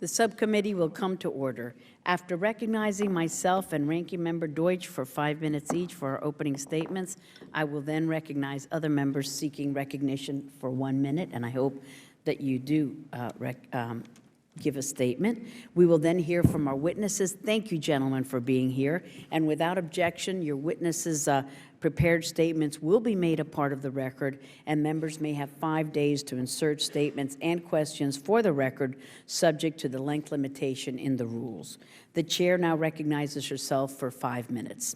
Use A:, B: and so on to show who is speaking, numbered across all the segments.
A: The subcommittee will come to order. After recognizing myself and Ranking Member Deutsch for 5 minutes each for our opening statements, I will then recognize other members seeking recognition for 1 minute, and I hope that you do give a statement. We will then hear from our witnesses. Thank you, gentlemen, for being here. And without objection, your witnesses' prepared statements will be made a part of the record, and members may have 5 days to insert statements and questions for the record, subject to the length limitation in the rules. The chair now recognizes herself for 5 minutes.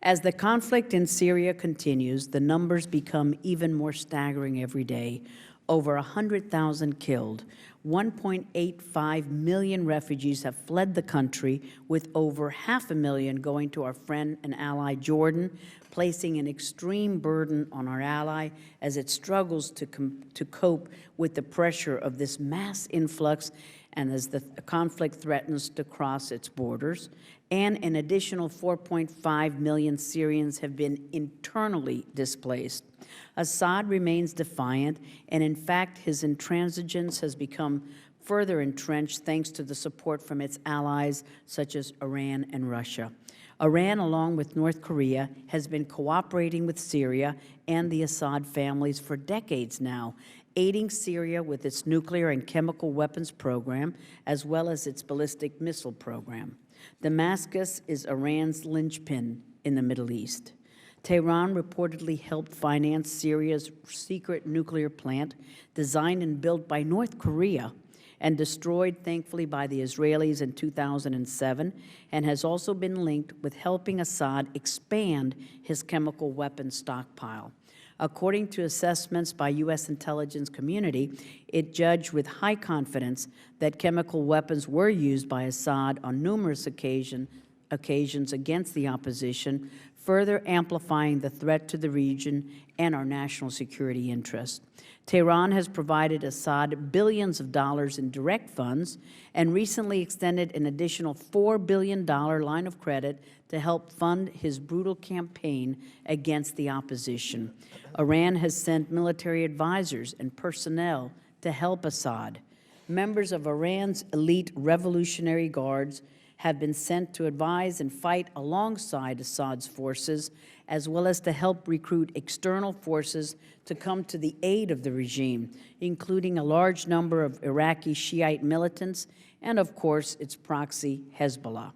A: As the conflict in Syria continues, the numbers become even more staggering every day. Over 100,000 killed. 1.85 million refugees have fled the country, with over 500,000 going to our friend and ally Jordan, placing an extreme burden on our ally as it struggles to cope with the pressure of this mass influx and as the conflict threatens to cross its borders. And an additional 4.5 million Syrians have been internally displaced. Assad remains defiant, and in fact, his intransigence has become further entrenched thanks to the support from its allies, such as Iran and Russia. Iran, along with North Korea, has been cooperating with Syria and the Assad families for decades now, aiding Syria with its nuclear and chemical weapons program, as well as its ballistic missile program. Damascus is Iran's linchpin in the Middle East. Tehran reportedly helped finance Syria's secret nuclear plant, designed and built by North Korea and destroyed, thankfully, by the Israelis in 2007, and has also been linked with helping Assad expand his chemical weapons stockpile. According to assessments by U.S. intelligence community, it judged with high confidence that chemical weapons were used by Assad on numerous occasions against the opposition, further amplifying the threat to the region and our national security interests. Tehran has provided Assad billions of dollars in direct funds and recently extended an additional $4 billion line of credit to help fund his brutal campaign against the opposition. Iran has sent military advisors and personnel to help Assad. Members of Iran's elite Revolutionary Guards have been sent to advise and fight alongside Assad's forces, as well as to help recruit external forces to come to the aid of the regime, including a large number of Iraqi Shiite militants and, of course, its proxy, Hezbollah.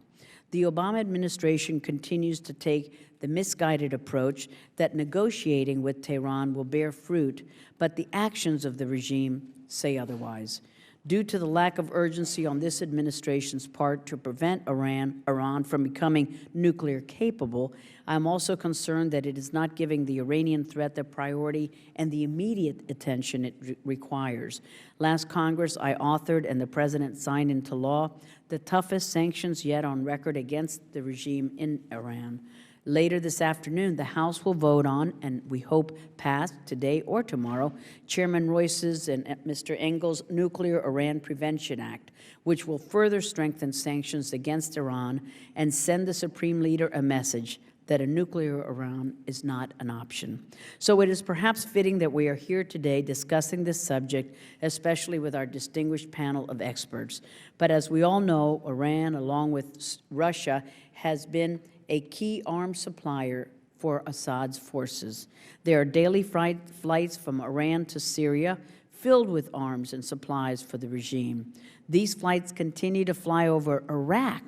A: The Obama administration continues to take the misguided approach that negotiating with Tehran will bear fruit, but the actions of the regime say otherwise. Due to the lack of urgency on this administration's part to prevent Iran from becoming nuclear capable, I'm also concerned that it is not giving the Iranian threat the priority and the immediate attention it requires. Last Congress, I authored and the President signed into law the toughest sanctions yet on record against the regime in Iran. Later this afternoon, the House will vote on, and we hope pass today or tomorrow, Chairman Royce's and Mr. Engel's Nuclear Iran Prevention Act, which will further strengthen sanctions against Iran and send the Supreme Leader a message that a nuclear Iran is not an option. So it is perhaps fitting that we are here today discussing this subject, especially with our distinguished panel of experts. But as we all know, Iran, along with Russia, has been a key arms supplier for Assad's forces. There are daily flights from Iran to Syria filled with arms and supplies for the regime. These flights continue to fly over Iraq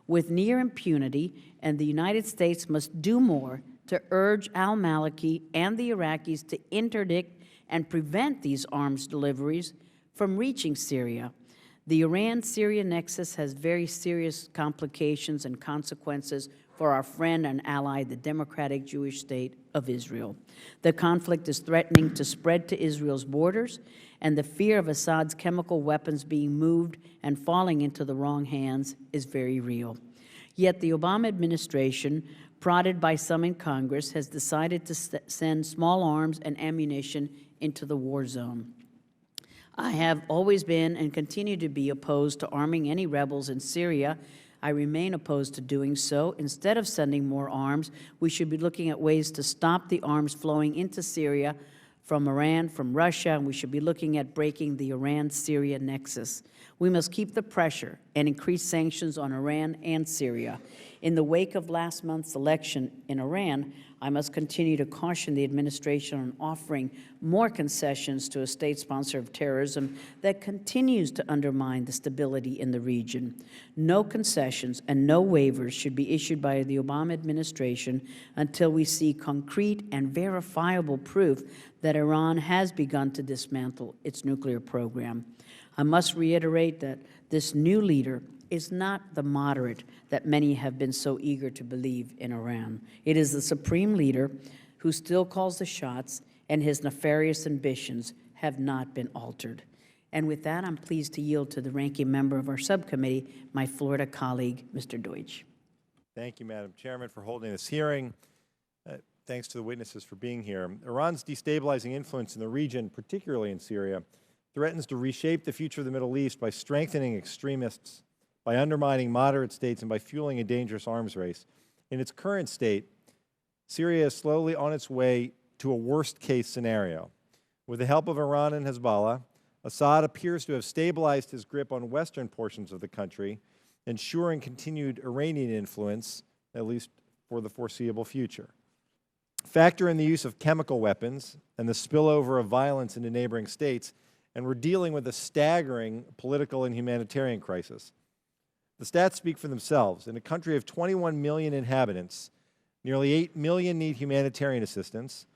A: with near impunity, and the United States must do more to urge al-Maliki and the Iraqis to interdict and prevent these arms deliveries from reaching Syria. The Iran-Syria Nexus has very serious complications and consequences for our friend and ally, the Democratic Jewish State of Israel. The conflict is threatening to spread to Israel's borders, and the fear of Assad's chemical weapons being moved and falling into the wrong hands is very real. Yet the Obama administration, prodded by some in Congress, has decided to send small arms and ammunition into the war zone. I have always been and continue to be opposed to arming any rebels in Syria. I remain opposed to doing so. Instead of sending more arms, we should be looking at ways to stop the arms flowing into Syria from Iran, from Russia, and we should be looking at breaking the Iran-Syria Nexus. We must keep the pressure and increase sanctions on Iran and Syria. In the wake of last month's election in Iran, I must continue to caution the administration on offering more concessions to a state sponsor of terrorism that continues to undermine the stability in the region. No concessions and no waivers should be issued by the Obama administration until we see concrete and verifiable proof that Iran has begun to dismantle its nuclear program. I must reiterate that this new leader is not the moderate that many have been so eager to believe in Iran. It is the supreme leader who still calls the shots, and his nefarious ambitions have not been altered. And with that, I'm pleased to yield to the ranking member of our subcommittee, my Florida colleague, Mr. Deutsch.
B: Thank you, Madam Chairman, for holding this hearing. Thanks to the witnesses for being here. Iran's destabilizing influence in the region, particularly in Syria, threatens to reshape the future of the Middle East by strengthening extremists, by undermining moderate states, and by fueling a dangerous arms race. In its current state, Syria is slowly on its way to a worst-case scenario. With the help of Iran and Hezbollah, Assad appears to have stabilized his grip on western portions of the country, ensuring continued Iranian influence, at least for the foreseeable future. Factor in the use of chemical weapons and the spillover of violence into neighboring states, and we're dealing with a staggering political and humanitarian crisis. The stats speak for themselves. In a country of 21 million inhabitants, nearly 8 million need humanitarian assistance,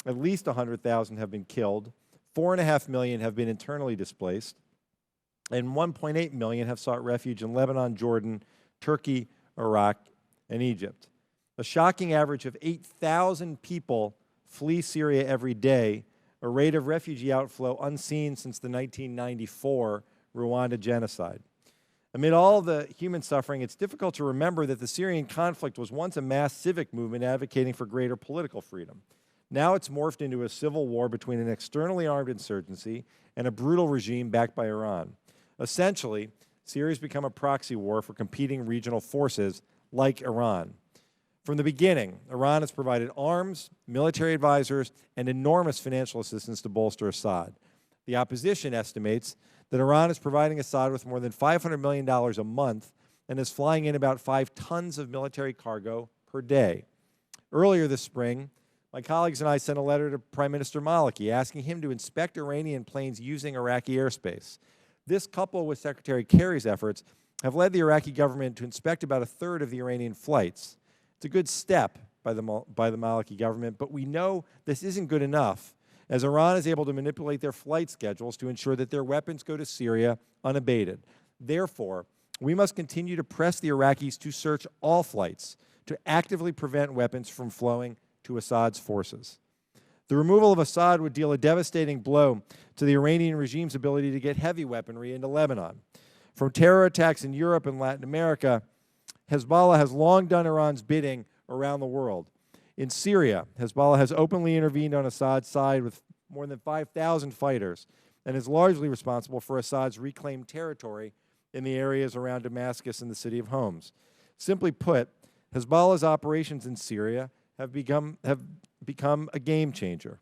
B: at least 100,000 have been killed, 4.5 million have been internally displaced, and 1.8 million have sought refuge in Lebanon, Jordan, Turkey, Iraq, and Egypt. A shocking average of 8,000 people flee Syria every day, a rate of refugee outflow unseen since the 1994 Rwanda genocide. Amid all the human suffering, it's difficult to remember that the Syrian conflict was once a mass civic movement advocating for greater political freedom. Now it's morphed into a civil war between an externally armed insurgency and a brutal regime backed by Iran. Essentially, Syria has become a proxy war for competing regional forces like Iran. From the beginning, Iran has provided arms, military advisors, and enormous financial assistance to bolster Assad. The opposition estimates that Iran is providing Assad with more than $500 million a month and is flying in about 5 tons of military cargo per day. Earlier this spring, my colleagues and I sent a letter to Prime Minister Maliki asking him to inspect Iranian planes using Iraqi airspace. This, coupled with Secretary Kerry's efforts, have led the Iraqi government to inspect about 1/3 of the Iranian flights. It's a good step by the Maliki government, but we know this isn't good enough, as Iran is able to manipulate their flight schedules to ensure that their weapons go to Syria unabated. Therefore, we must continue to press the Iraqis to search all flights to actively prevent weapons from flowing to Assad's forces. The removal of Assad would deal a devastating blow to the Iranian regime's ability to get heavy weaponry into Lebanon. From terror attacks in Europe and Latin America, Hezbollah has long done Iran's bidding around the world. In Syria, Hezbollah has openly intervened on Assad's side with more than 5,000 fighters and is largely responsible for Assad's reclaimed territory in the areas around Damascus and the city of Homs. Simply put, Hezbollah's operations in Syria have become a game changer.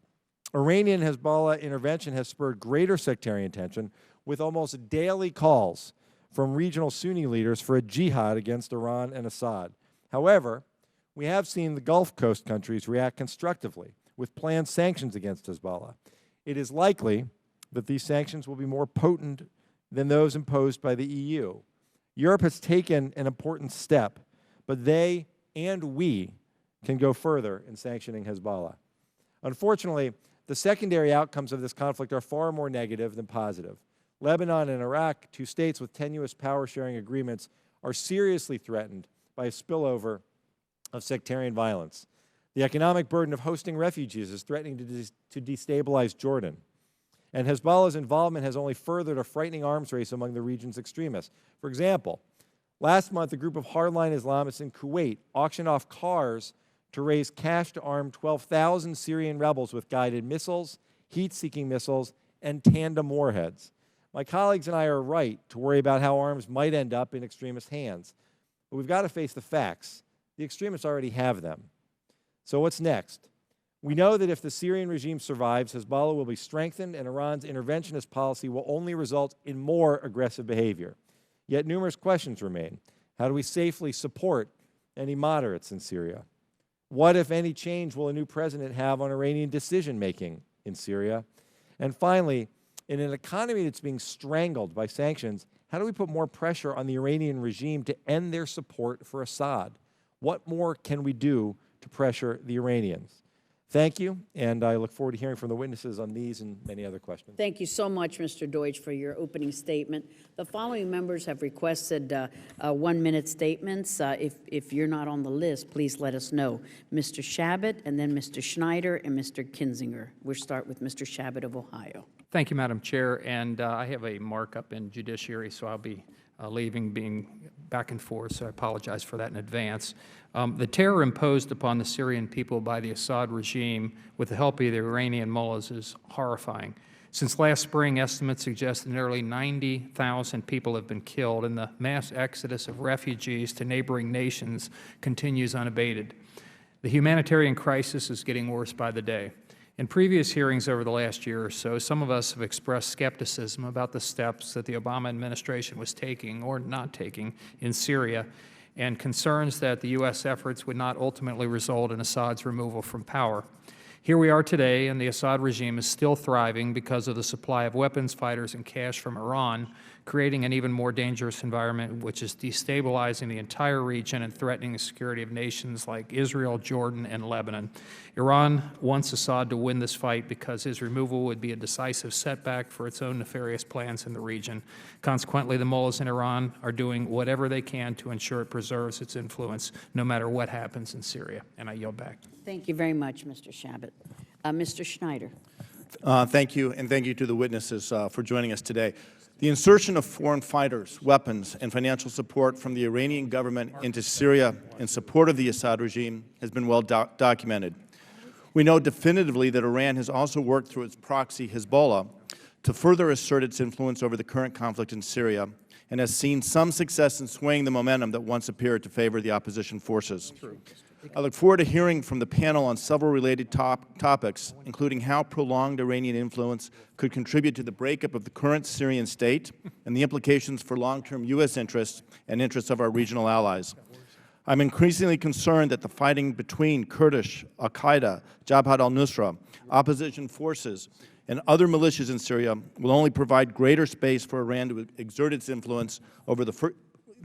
B: Iranian Hezbollah intervention has spurred greater sectarian tension, with almost daily calls from regional Sunni leaders for a jihad against Iran and Assad. However, we have seen the Gulf Coast countries react constructively with planned sanctions against Hezbollah. It is likely that these sanctions will be more potent than those imposed by the EU. Europe has taken an important step, but they and we can go further in sanctioning Hezbollah. Unfortunately, the secondary outcomes of this conflict are far more negative than positive. Lebanon and Iraq, 2 states with tenuous power-sharing agreements, are seriously threatened by a spillover of sectarian violence. The economic burden of hosting refugees is threatening to destabilize Jordan. And Hezbollah's involvement has only furthered a frightening arms race among the region's extremists. For example, last month, a group of hardline Islamists in Kuwait auctioned off cars to raise cash to arm 12,000 Syrian rebels with guided missiles, heat-seeking missiles, and tandem warheads. My colleagues and I are right to worry about how arms might end up in extremist hands. But we've got to face the facts. The extremists already have them. So what's next? We know that if the Syrian regime survives, Hezbollah will be strengthened and Iran's interventionist policy will only result in more aggressive behavior. Yet numerous questions remain. How do we safely support any moderates in Syria? What, if any, change will a new president have on Iranian decision-making in Syria? And finally, in an economy that's being strangled by sanctions, how do we put more pressure on the Iranian regime to end their support for Assad? What more can we do to pressure the Iranians? Thank you, and I look forward to hearing from the witnesses on these and many other questions.
A: Thank you so much, Mr. Deutsch, for your opening statement. The following members have requested 1-minute statements. If you're not on the list, please let us know. Mr. Shabbat, and then Mr. Schneider, and Mr. Kinzinger. We'll start with Mr. Shabbat of Ohio.
C: Thank you, Madam Chair, and I have a markup in judiciary, so I'll be being back and forth, so I apologize for that in advance. The terror imposed upon the Syrian people by the Assad regime with the help of the Iranian mullahs is horrifying. Since last spring, estimates suggest that nearly 90,000 people have been killed, and the mass exodus of refugees to neighboring nations continues unabated. The humanitarian crisis is getting worse by the day. In previous hearings over the last year or so, some of us have expressed skepticism about the steps that the Obama administration was taking or not taking in Syria, and concerns that the U.S. efforts would not ultimately result in Assad's removal from power. Here we are today, and the Assad regime is still thriving because of the supply of weapons, fighters, and cash from Iran, creating an even more dangerous environment which is destabilizing the entire region and threatening the security of nations like Israel, Jordan, and Lebanon. Iran wants Assad to win this fight because his removal would be a decisive setback for its own nefarious plans in the region. Consequently, the mullahs in Iran are doing whatever they can to ensure it preserves its influence, no matter what happens in Syria. And I yield back.
A: Thank you very much, Mr. Shabbat. Mr. Schneider.
D: Thank you, and thank you to the witnesses for joining us today. The insertion of foreign fighters, weapons, and financial support from the Iranian government into Syria in support of the Assad regime has been well documented. We know definitively that Iran has also worked through its proxy, Hezbollah, to further assert its influence over the current conflict in Syria, and has seen some success in swaying the momentum that once appeared to favor the opposition forces. I look forward to hearing from the panel on several related topics, including how prolonged Iranian influence could contribute to the breakup of the current Syrian state and the implications for long-term U.S. interests and interests of our regional allies. I'm increasingly concerned that the fighting between Kurdish, al-Qaeda, Jabhat al-Nusra, opposition forces, and other militias in Syria will only provide greater space for Iran to exert its influence over the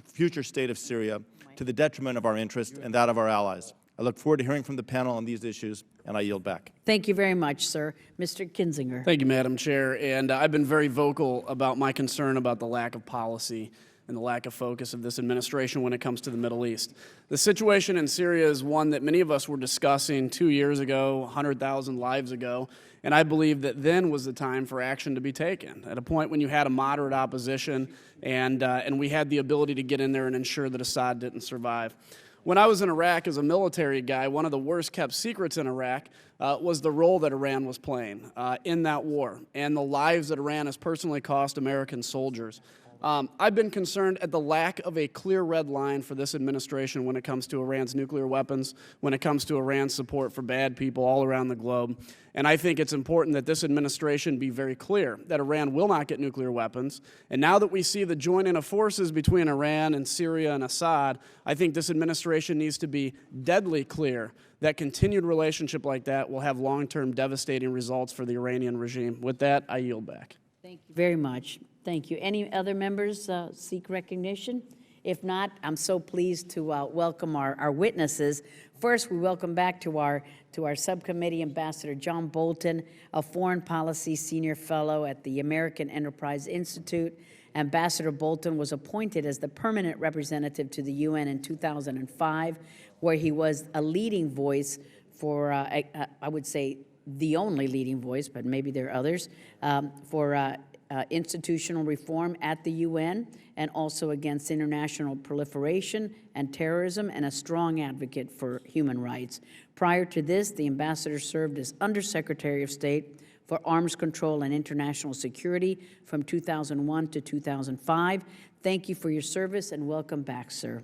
D: future state of Syria, to the detriment of our interests and that of our allies. I look forward to hearing from the panel on these issues, and I yield back.
A: Thank you very much, sir. Mr. Kinzinger.
E: Thank you, Madam Chair. And I've been very vocal about my concern about the lack of policy and the lack of focus of this administration when it comes to the Middle East. The situation in Syria is one that many of us were discussing 2 years ago, 100,000 lives ago, and I believe that then was the time for action to be taken, at a point when you had a moderate opposition and we had the ability to get in there and ensure that Assad didn't survive. When I was in Iraq as a military guy, one of the worst kept secrets in Iraq was the role that Iran was playing in that war and the lives that Iran has personally cost American soldiers. I've been concerned at the lack of a clear red line for this administration when it comes to Iran's nuclear weapons, when it comes to Iran's support for bad people all around the globe. And I think it's important that this administration be very clear that Iran will not get nuclear weapons. And now that we see the joining of forces between Iran and Syria and Assad, I think this administration needs to be deadly clear that continued relationship like that will have long-term devastating results for the Iranian regime. With that, I yield back.
A: Thank you very much. Thank you. Any other members seek recognition? If not, I'm so pleased to welcome our witnesses. First, we welcome back to our subcommittee Ambassador John Bolton, a foreign policy senior fellow at the American Enterprise Institute. Ambassador Bolton was appointed as the permanent representative to the UN in 2005, where he was a leading voice for, I would say, the only leading voice, but maybe there are others, for institutional reform at the UN and also against international proliferation and terrorism, and a strong advocate for human rights. Prior to this, the ambassador served as Undersecretary of State for Arms Control and International Security from 2001 to 2005. Thank you for your service and welcome back, sir.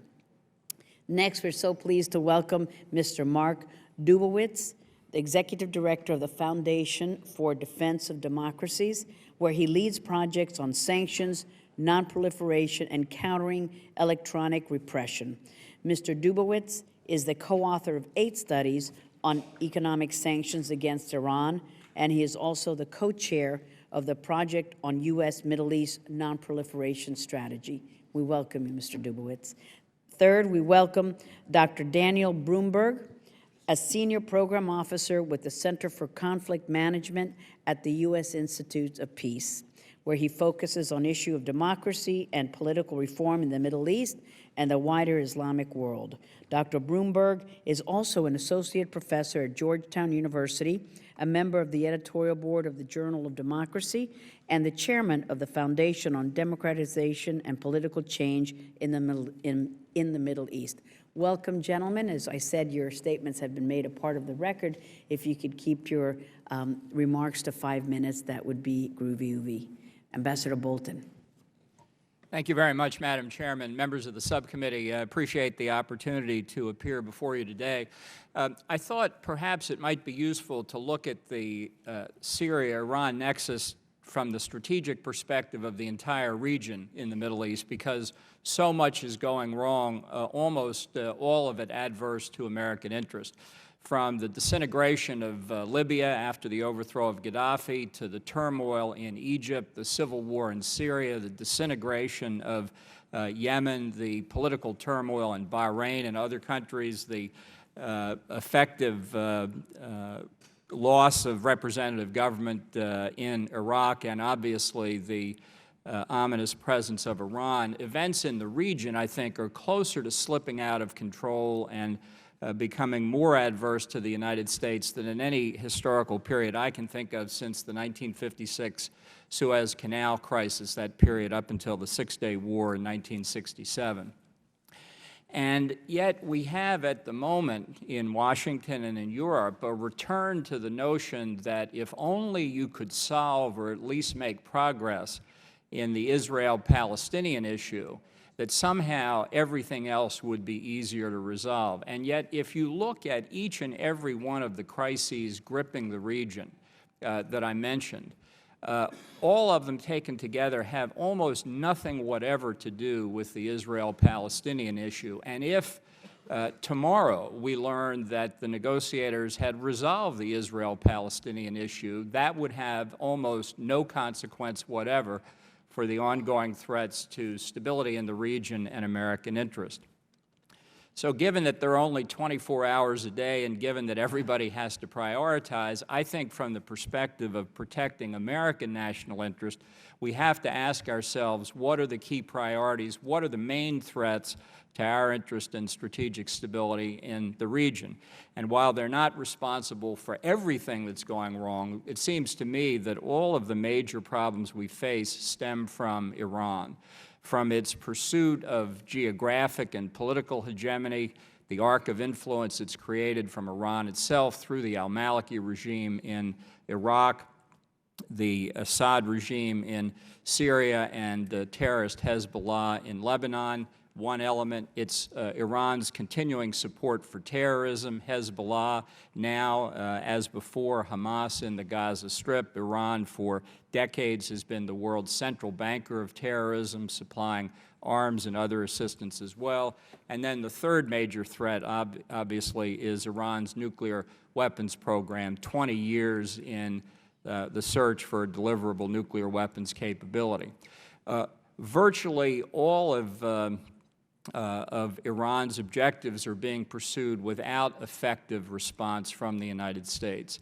A: Next, we're so pleased to welcome Mr. Mark Dubowitz, the Executive Director of the Foundation for Defense of Democracies, where he leads projects on sanctions, nonproliferation, and countering electronic repression. Mr. Dubowitz is the co-author of 8 studies on economic sanctions against Iran, and he is also the co-chair of the Project on U.S. Middle East Nonproliferation Strategy. We welcome you, Mr. Dubowitz. Third, we welcome Dr. Daniel Broomberg, a senior program officer with the Center for Conflict Management at the U.S. Institute of Peace, where he focuses on issues of democracy and political reform in the Middle East and the wider Islamic world. Dr. Broomberg is also an associate professor at Georgetown University, a member of the editorial board of the Journal of Democracy, and the chairman of the Foundation on Democratization and Political Change in the Middle East. Welcome, gentlemen. As I said, your statements have been made a part of the record. If you could keep your remarks to 5 minutes, that would be groovy. Ambassador Bolton.
F: Thank you very much, Madam Chairman, members of the subcommittee. I appreciate the opportunity to appear before you today. I thought perhaps it might be useful to look at the Syria-Iran nexus from the strategic perspective of the entire region in the Middle East, because so much is going wrong, almost all of it adverse to American interest. From the disintegration of Libya after the overthrow of Gaddafi, to the turmoil in Egypt, the civil war in Syria, the disintegration of Yemen, the political turmoil in Bahrain and other countries, the effective loss of representative government in Iraq, and obviously the ominous presence of Iran. Events in the region, I think, are closer to slipping out of control and becoming more adverse to the United States than in any historical period I can think of since the 1956 Suez Canal crisis, that period up until the Six-Day War in 1967. And yet we have at the moment in Washington and in Europe a return to the notion that if only you could solve or at least make progress in the Israel-Palestinian issue, that somehow everything else would be easier to resolve. And yet, if you look at each and every one of the crises gripping the region that I mentioned, all of them taken together have almost nothing whatever to do with the Israel-Palestinian issue. And if tomorrow we learn that the negotiators had resolved the Israel-Palestinian issue, that would have almost no consequence whatever for the ongoing threats to stability in the region and American interest. So given that there are only 24 hours a day and given that everybody has to prioritize, I think from the perspective of protecting American national interest, we have to ask ourselves, what are the key priorities? What are the main threats to our interest and strategic stability in the region? And while they're not responsible for everything that's going wrong, it seems to me that all of the major problems we face stem from Iran, from its pursuit of geographic and political hegemony, the arc of influence it's created from Iran itself through the al-Maliki regime in Iraq, the Assad regime in Syria, and the terrorist Hezbollah in Lebanon. One element, it's Iran's continuing support for terrorism, Hezbollah now, as before, Hamas in the Gaza Strip. Iran for decades has been the world's central banker of terrorism, supplying arms and other assistance as well. And then the third major threat, obviously, is Iran's nuclear weapons program, 20 years in the search for a deliverable nuclear weapons capability. Virtually all of Iran's objectives are being pursued without effective response from the United States.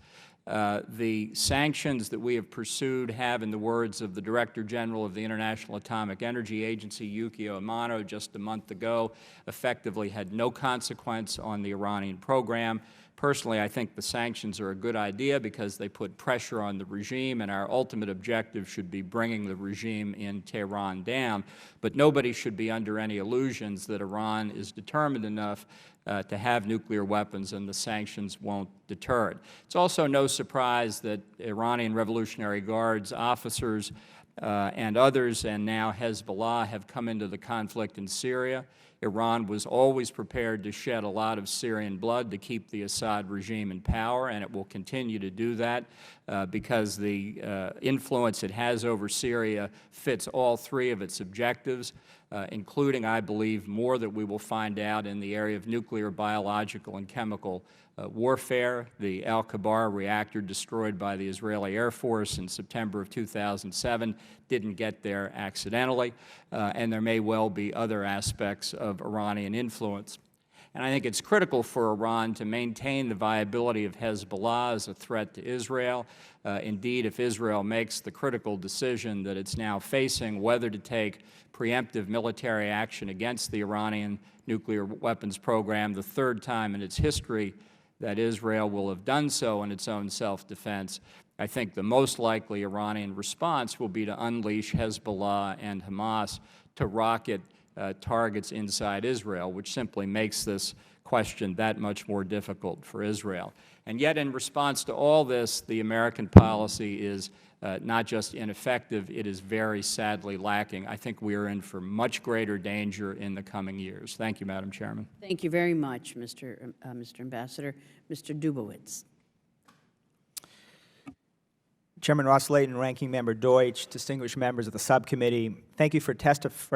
F: The sanctions that we have pursued have, in the words of the Director General of the International Atomic Energy Agency, Yukio Amano, just a month ago, effectively had no consequence on the Iranian program. Personally, I think the sanctions are a good idea because they put pressure on the regime, and our ultimate objective should be bringing the regime in Tehran down. But nobody should be under any illusions that Iran is determined enough to have nuclear weapons, and the sanctions won't deter it. It's also no surprise that Iranian Revolutionary Guards officers and others, and now Hezbollah, have come into the conflict in Syria. Iran was always prepared to shed a lot of Syrian blood to keep the Assad regime in power, and it will continue to do that because the influence it has over Syria fits all three of its objectives, including, I believe, more that we will find out in the area of nuclear, biological, and chemical warfare. The Al-Kabar reactor destroyed by the Israeli Air Force in September of 2007 didn't get there accidentally, and there may well be other aspects of Iranian influence. And I think it's critical for Iran to maintain the viability of Hezbollah as a threat to Israel. Indeed, if Israel makes the critical decision that it's now facing, whether to take preemptive military action against the Iranian nuclear weapons program, the third time in its history that Israel will have done so in its own self-defense, I think the most likely Iranian response will be to unleash Hezbollah and Hamas to rocket targets inside Israel, which simply makes this question that much more difficult for Israel. And yet, in response to all this, the American policy is not just ineffective, it is very sadly lacking. I think we are in for much greater danger in the coming years. Thank you, Madam Chairman.
A: Thank you very much, Mr. Ambassador. Mr. Dubowitz.
G: Chairman Ros-Lehtinen, Ranking Member Deutsch, distinguished members of the subcommittee, thank you for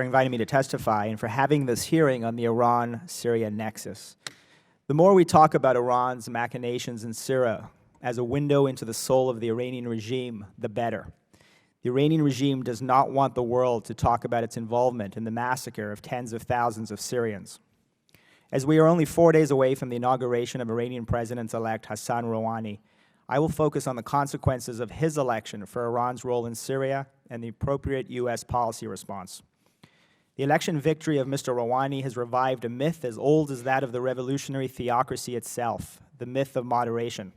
G: inviting me to testify and for having this hearing on the Iran-Syria Nexus. The more we talk about Iran's machinations in Syria as a window into the soul of the Iranian regime, the better. The Iranian regime does not want the world to talk about its involvement in the massacre of tens of thousands of Syrians. As we are only 4 days away from the inauguration of Iranian President-elect Hassan Rouhani, I will focus on the consequences of his election for Iran's role in Syria and the appropriate U.S. policy response. The election victory of Mr. Rouhani has revived a myth as old as that of the revolutionary theocracy itself, the myth of moderation.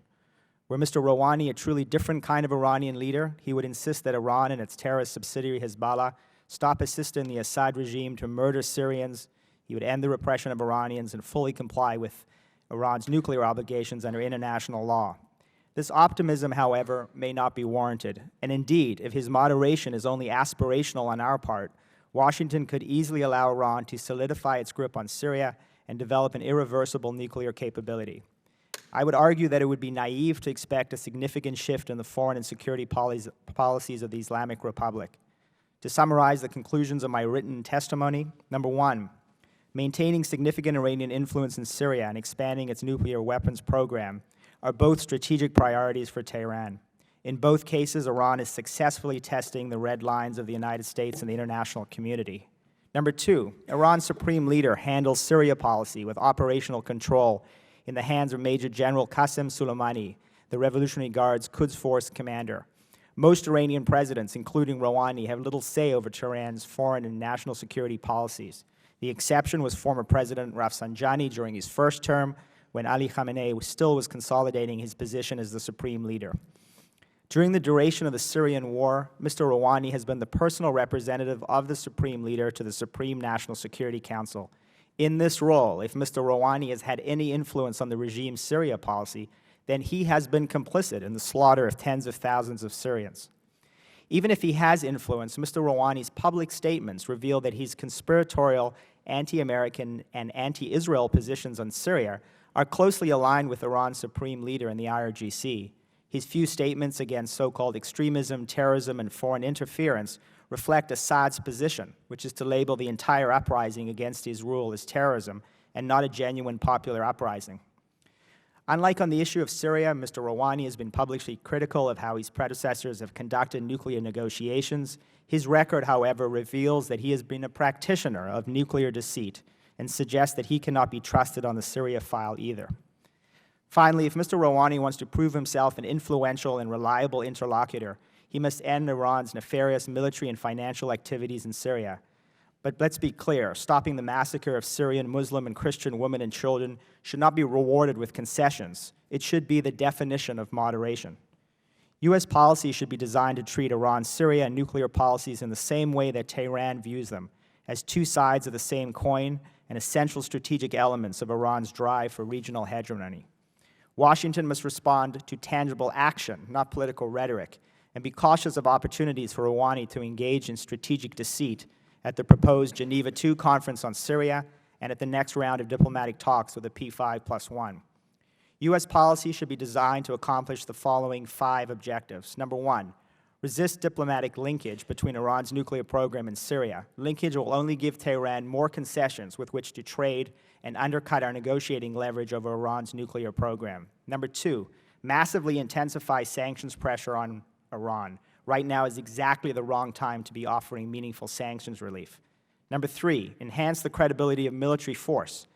G: Were Mr. Rouhani a truly different kind of Iranian leader, he would insist that Iran and its terrorist subsidiary Hezbollah stop assisting the Assad regime to murder Syrians. He would end the repression of Iranians and fully comply with Iran's nuclear obligations under international law. This optimism, however, may not be warranted. And indeed, if his moderation is only aspirational on our part, Washington could easily allow Iran to solidify its grip on Syria and develop an irreversible nuclear capability. I would argue that it would be naive to expect a significant shift in the foreign and security policies of the Islamic Republic. To summarize the conclusions of my written testimony, number one, maintaining significant Iranian influence in Syria and expanding its nuclear weapons program are both strategic priorities for Tehran. In both cases, Iran is successfully testing the red lines of the United States and the international community. Number two, Iran's supreme leader handles Syria policy with operational control in the hands of Major General Qasem Soleimani, the Revolutionary Guard's Quds Force commander. Most Iranian presidents, including Rouhani, have little say over Tehran's foreign and national security policies. The exception was former President Rafsanjani during his first term, when Ali Khamenei still was consolidating his position as the supreme leader. During the duration of the Syrian war, Mr. Rouhani has been the personal representative of the supreme leader to the Supreme National Security Council. In this role, if Mr. Rouhani has had any influence on the regime's Syria policy, then he has been complicit in the slaughter of tens of thousands of Syrians. Even if he has influence, Mr. Rouhani's public statements reveal that his conspiratorial, anti-American, and anti-Israel positions on Syria are closely aligned with Iran's supreme leader in the IRGC. His few statements against so-called extremism, terrorism, and foreign interference reflect Assad's position, which is to label the entire uprising against his rule as terrorism and not a genuine popular uprising. Unlike on the issue of Syria, Mr. Rouhani has been publicly critical of how his predecessors have conducted nuclear negotiations. His record, however, reveals that he has been a practitioner of nuclear deceit and suggests that he cannot be trusted on the Syria file either. Finally, if Mr. Rouhani wants to prove himself an influential and reliable interlocutor, he must end Iran's nefarious military and financial activities in Syria. But let's be clear, stopping the massacre of Syrian Muslim and Christian women and children should not be rewarded with concessions. It should be the definition of moderation. U.S. policy should be designed to treat Iran's Syria and nuclear policies in the same way that Tehran views them, as two sides of the same coin and essential strategic elements of Iran's drive for regional hegemony. Washington must respond to tangible action, not political rhetoric, and be cautious of opportunities for Rouhani to engage in strategic deceit at the proposed Geneva II conference on Syria and at the next round of diplomatic talks with the P5+1. U.S. policy should be designed to accomplish the following 5 objectives. Number 1, resist diplomatic linkage between Iran's nuclear program and Syria. Linkage will only give Tehran more concessions with which to trade and undercut our negotiating leverage over Iran's nuclear program. Number 2, massively intensify sanctions pressure on Iran. Right now is exactly the wrong time to be offering meaningful sanctions relief. Number 3, enhance the credibility of military force.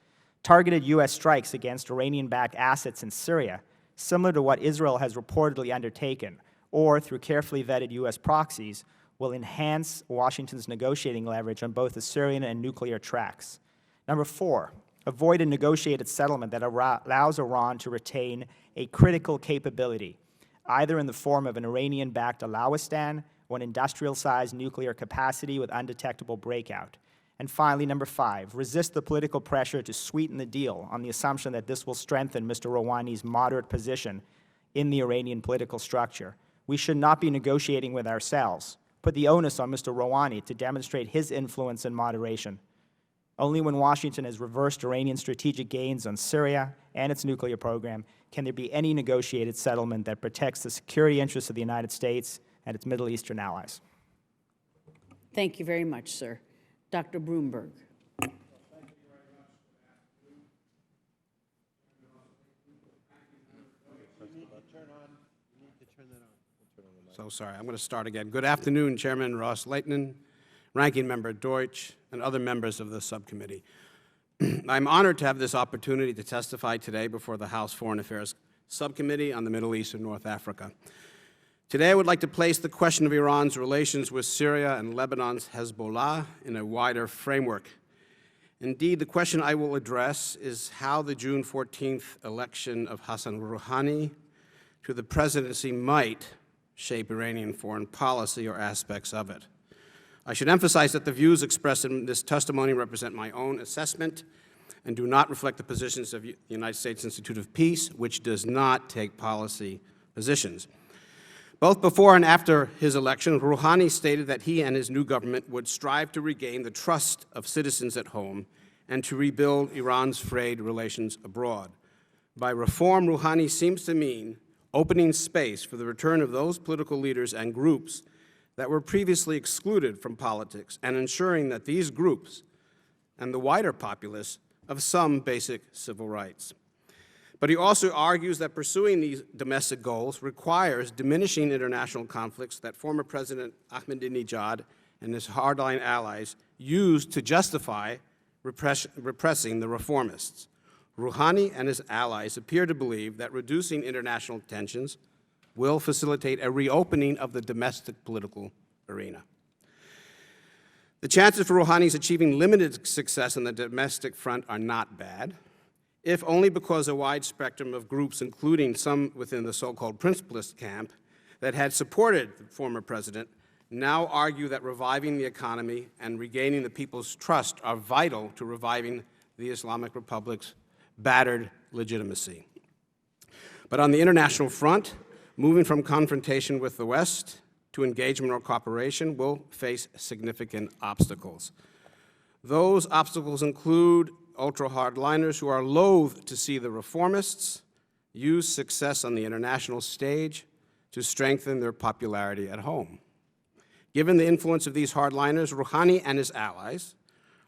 G: Targeted U.S. strikes against Iranian-backed assets in Syria, similar to what Israel has reportedly undertaken, or through carefully vetted U.S. proxies, will enhance Washington's negotiating leverage on both the Syrian and nuclear tracks. Number 4, avoid a negotiated settlement that allows Iran to retain a critical capability, either in the form of an Iranian-backed Alawistan or an industrial-sized nuclear capacity with undetectable breakout. And finally, number 5, resist the political pressure to sweeten the deal on the assumption that this will strengthen Mr. Rouhani's moderate position in the Iranian political structure. We should not be negotiating with ourselves. Put the onus on Mr. Rouhani to demonstrate his influence and moderation. Only when Washington has reversed Iranian strategic gains on Syria and its nuclear program can there be any negotiated settlement that protects the security interests of the United States and its Middle Eastern allies.
A: Thank you very much, sir. Dr. Broomberg.
H: So sorry, I'm going to start again. Good afternoon, Chairman Ros-Lehtinen, Ranking Member Deutsch, and other members of the subcommittee. I'm honored to have this opportunity to testify today before the House Foreign Affairs Subcommittee on the Middle East and North Africa. Today, I would like to place the question of Iran's relations with Syria and Lebanon's Hezbollah in a wider framework. Indeed, the question I will address is how the June 14th election of Hassan Rouhani to the presidency might shape Iranian foreign policy or aspects of it. I should emphasize that the views expressed in this testimony represent my own assessment and do not reflect the positions of the United States Institute of Peace, which does not take policy positions. Both before and after his election, Rouhani stated that he and his new government would strive to regain the trust of citizens at home and to rebuild Iran's frayed relations abroad. By reform, Rouhani seems to mean opening space for the return of those political leaders and groups that were previously excluded from politics and ensuring that these groups and the wider populace have some basic civil rights. But he also argues that pursuing these domestic goals requires diminishing international conflicts that former President Ahmadinejad and his hardline allies used to justify repressing the reformists. Rouhani and his allies appear to believe that reducing international tensions will facilitate a reopening of the domestic political arena. The chances for Rouhani's achieving limited success on the domestic front are not bad, if only because a wide spectrum of groups, including some within the so-called principalist camp that had supported the former president, now argue that reviving the economy and regaining the people's trust are vital to reviving the Islamic Republic's battered legitimacy. But on the international front, moving from confrontation with the West to engagement or cooperation will face significant obstacles. Those obstacles include ultra-hardliners who are loath to see the reformists use success on the international stage to strengthen their popularity at home. Given the influence of these hardliners, Rouhani and his allies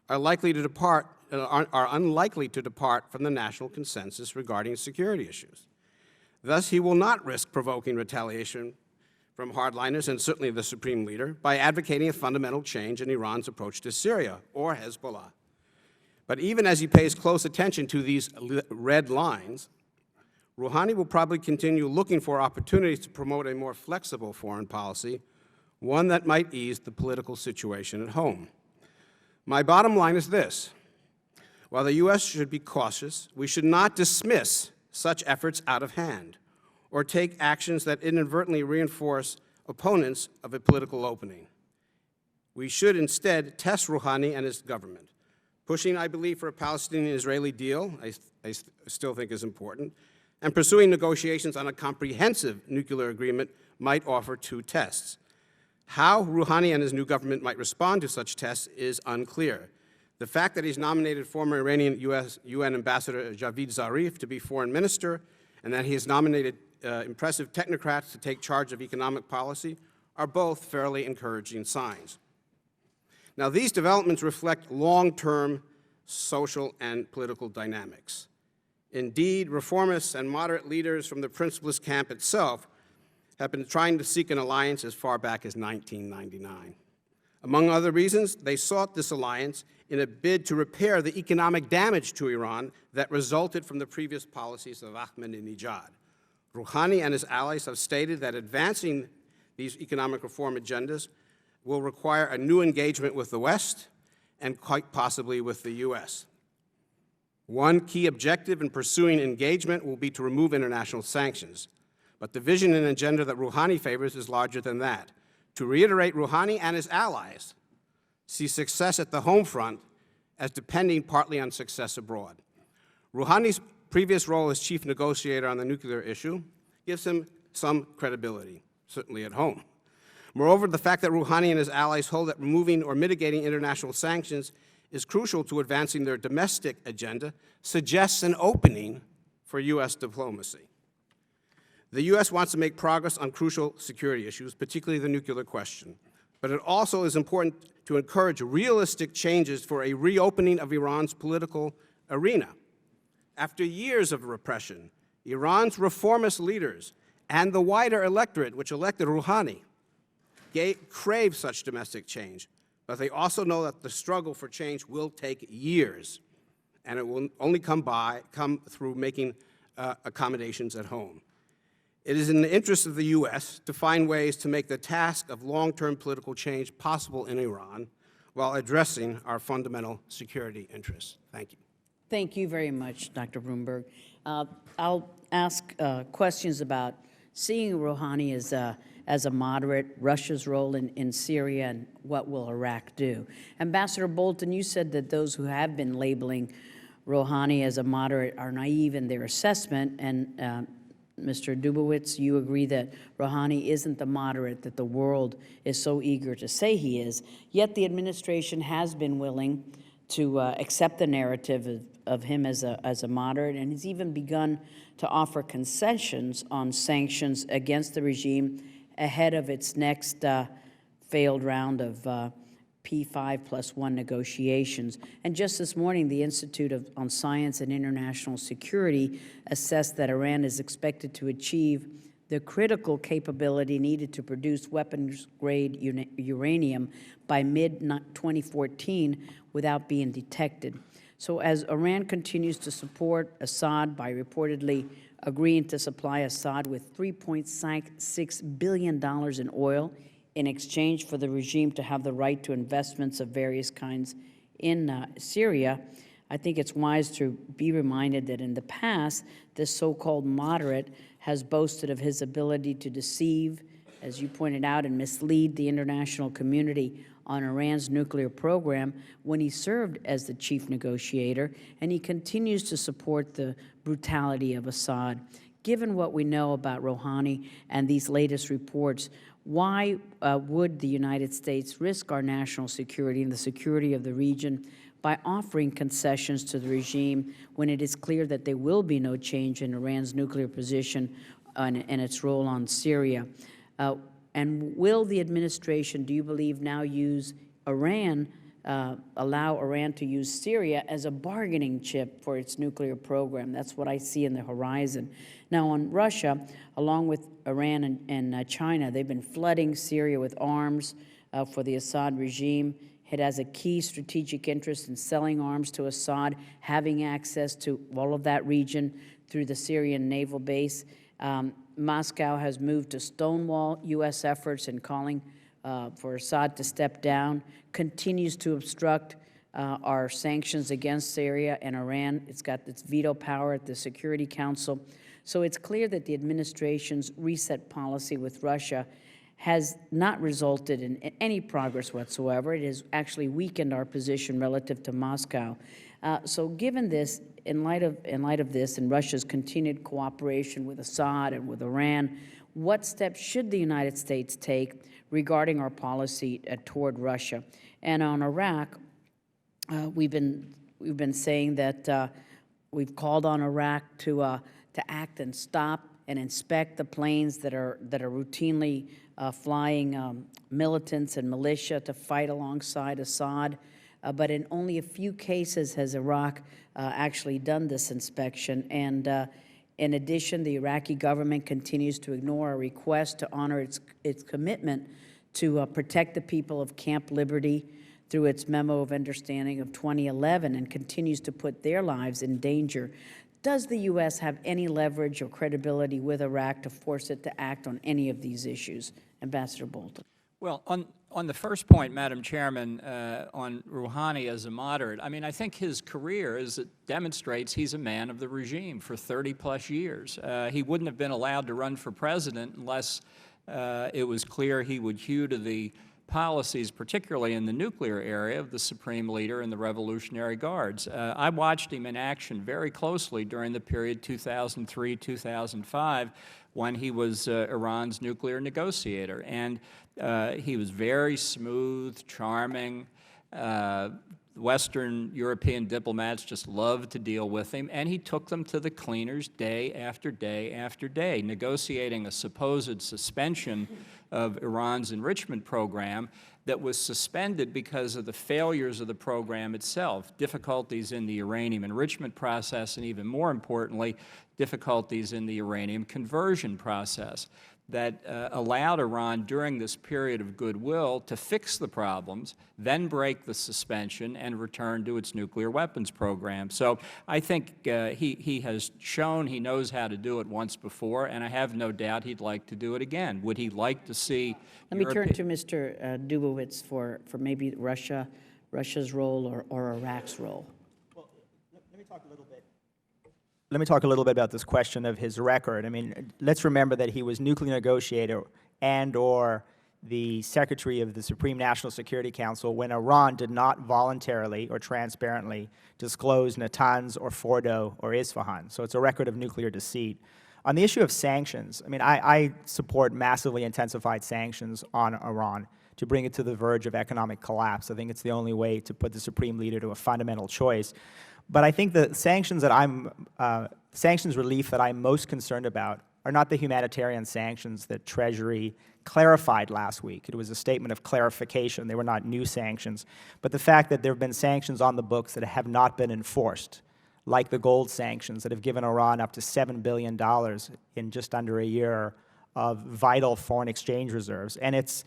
H: are unlikely to depart from the national consensus regarding security issues. Thus, he will not risk provoking retaliation from hardliners and certainly the supreme leader by advocating a fundamental change in Iran's approach to Syria or Hezbollah. But even as he pays close attention to these red lines, Rouhani will probably continue looking for opportunities to promote a more flexible foreign policy, one that might ease the political situation at home. My bottom line is this: while the U.S. should be cautious, we should not dismiss such efforts out of hand or take actions that inadvertently reinforce opponents of a political opening. We should instead test Rouhani and his government. Pushing, I believe, for a Palestinian-Israeli deal, I still think is important, and pursuing negotiations on a comprehensive nuclear agreement might offer two tests. How Rouhani and his new government might respond to such tests is unclear. The fact that he's nominated former Iranian UN Ambassador Javid Zarif to be foreign minister, and that he has nominated impressive technocrats to take charge of economic policy are both fairly encouraging signs. Now, these developments reflect long-term social and political dynamics. Indeed, reformists and moderate leaders from the principlist camp itself have been trying to seek an alliance as far back as 1999. Among other reasons, they sought this alliance in a bid to repair the economic damage to Iran that resulted from the previous policies of Ahmadinejad. Rouhani and his allies have stated that advancing these economic reform agendas will require a new engagement with the West and quite possibly with the U.S. One key objective in pursuing engagement will be to remove international sanctions. But the vision and agenda that Rouhani favors is larger than that. To reiterate, Rouhani and his allies see success at the home front as depending partly on success abroad. Rouhani's previous role as chief negotiator on the nuclear issue gives him some credibility, certainly at home. Moreover, the fact that Rouhani and his allies hold that removing or mitigating international sanctions is crucial to advancing their domestic agenda suggests an opening for U.S. diplomacy. The U.S. wants to make progress on crucial security issues, particularly the nuclear question, but it also is important to encourage realistic changes for a reopening of Iran's political arena. After years of repression, Iran's reformist leaders and the wider electorate, which elected Rouhani, crave such domestic change, but they also know that the struggle for change will take years, and it will only come through making accommodations at home. It is in the interest of the U.S. to find ways to make the task of long-term political change possible in Iran while addressing our fundamental security interests. Thank you.
A: Thank you very much, Dr. Bloomberg. I'll ask questions about seeing Rouhani as a moderate, Russia's role in Syria, and what will Iraq do. Ambassador Bolton, you said that those who have been labeling Rouhani as a moderate are naive in their assessment, and Mr. Dubowitz, you agree that Rouhani isn't the moderate that the world is so eager to say he is, yet the administration has been willing to accept the narrative of him as a moderate, and has even begun to offer concessions on sanctions against the regime ahead of its next failed round of P5+1 negotiations. And just this morning, the Institute on Science and International Security assessed that Iran is expected to achieve the critical capability needed to produce weapons-grade uranium by mid-2014 without being detected. So as Iran continues to support Assad by reportedly agreeing to supply Assad with $3.6 billion in oil in exchange for the regime to have the right to investments of various kinds in Syria, I think it's wise to be reminded that in the past, this so-called moderate has boasted of his ability to deceive, as you pointed out, and mislead the international community on Iran's nuclear program when he served as the chief negotiator, and he continues to support the brutality of Assad. Given what we know about Rouhani and these latest reports, why would the United States risk our national security and the security of the region by offering concessions to the regime when it is clear that there will be no change in Iran's nuclear position and its role on Syria? And will the administration, do you believe, now use Iran, allow Iran to use Syria as a bargaining chip for its nuclear program? That's what I see in the horizon. Now, on Russia, along with Iran and China, they've been flooding Syria with arms for the Assad regime. It has a key strategic interest in selling arms to Assad, having access to all of that region through the Syrian naval base. Moscow has moved to stonewall U.S. efforts in calling for Assad to step down, continues to obstruct our sanctions against Syria and Iran. It's got its veto power at the Security Council. So it's clear that the administration's reset policy with Russia has not resulted in any progress whatsoever. It has actually weakened our position relative to Moscow. So given this, in light of this and Russia's continued cooperation with Assad and with Iran, what steps should the United States take regarding our policy toward Russia? And on Iraq, we've been saying that we've called on Iraq to act and stop and inspect the planes that are routinely flying militants and militia to fight alongside Assad. But in only a few cases has Iraq actually done this inspection. And in addition, the Iraqi government continues to ignore a request to honor its commitment to protect the people of Camp Liberty through its memo of understanding of 2011, and continues to put their lives in danger. Does the U.S. have any leverage or credibility with Iraq to force it to act on any of these issues? Ambassador Bolton.
F: Well, on the first point, Madam Chairman, on Rouhani as a moderate, I mean, I think his career demonstrates he's a man of the regime for 30-plus years. He wouldn't have been allowed to run for president unless it was clear he would hew to the policies, particularly in the nuclear area, of the Supreme Leader and the Revolutionary Guards. I watched him in action very closely during the period 2003-2005 when he was Iran's nuclear negotiator. And he was very smooth, charming. Western European diplomats just loved to deal with him, and he took them to the cleaners day after day after day, negotiating a supposed suspension of Iran's enrichment program that was suspended because of the failures of the program itself, difficulties in the uranium enrichment process, and even more importantly, difficulties in the uranium conversion process that allowed Iran during this period of goodwill to fix the problems, then break the suspension and return to its nuclear weapons program. So I think he has shown he knows how to do it once before, and I have no doubt he'd like to do it again. Would he like to see—
A: Let me turn to Mr. Dubowitz for maybe Russia's role or Iraq's role.
G: Well, let me talk a little bit. Let me talk a little bit about this question of his record. I mean, let's remember that he was nuclear negotiator and/or the Secretary of the Supreme National Security Council when Iran did not voluntarily or transparently disclose Natanz or Fordo or Isfahan. So it's a record of nuclear deceit. On the issue of sanctions, I mean, I support massively intensified sanctions on Iran to bring it to the verge of economic collapse. I think it's the only way to put the Supreme Leader to a fundamental choice. But I think the sanctions sanctions relief that I'm most concerned about are not the humanitarian sanctions that Treasury clarified last week. It was a statement of clarification. They were not new sanctions. But the fact that there have been sanctions on the books that have not been enforced, like the gold sanctions that have given Iran up to $7 billion in just under a year of vital foreign exchange reserves. And it's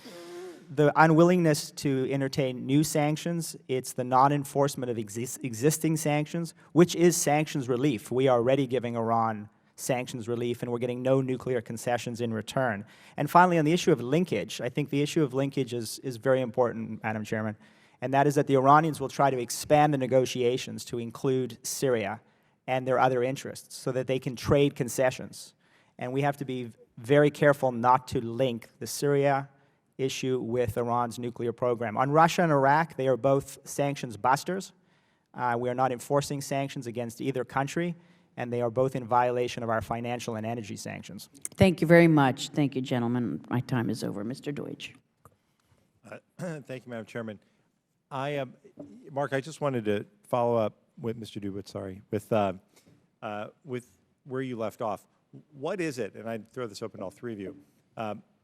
G: the unwillingness to entertain new sanctions, it's the non-enforcement of existing sanctions, which is sanctions relief. We are already giving Iran sanctions relief, and we're getting no nuclear concessions in return. And finally, on the issue of linkage, I think the issue of linkage is very important, Madam Chairman, and that is that the Iranians will try to expand the negotiations to include Syria and their other interests so that they can trade concessions. And we have to be very careful not to link the Syria issue with Iran's nuclear program. On Russia and Iraq, they are both sanctions busters. We are not enforcing sanctions against either country, and they are both in violation of our financial and energy sanctions.
A: Thank you very much. Thank you, gentlemen. My time is over. Mr. Deutsch.
B: Thank you, Madam Chairman. Mark, I just wanted to follow up with Mr. Dubowitz, with where you left off. What is it, and I'd throw this open to all three of you,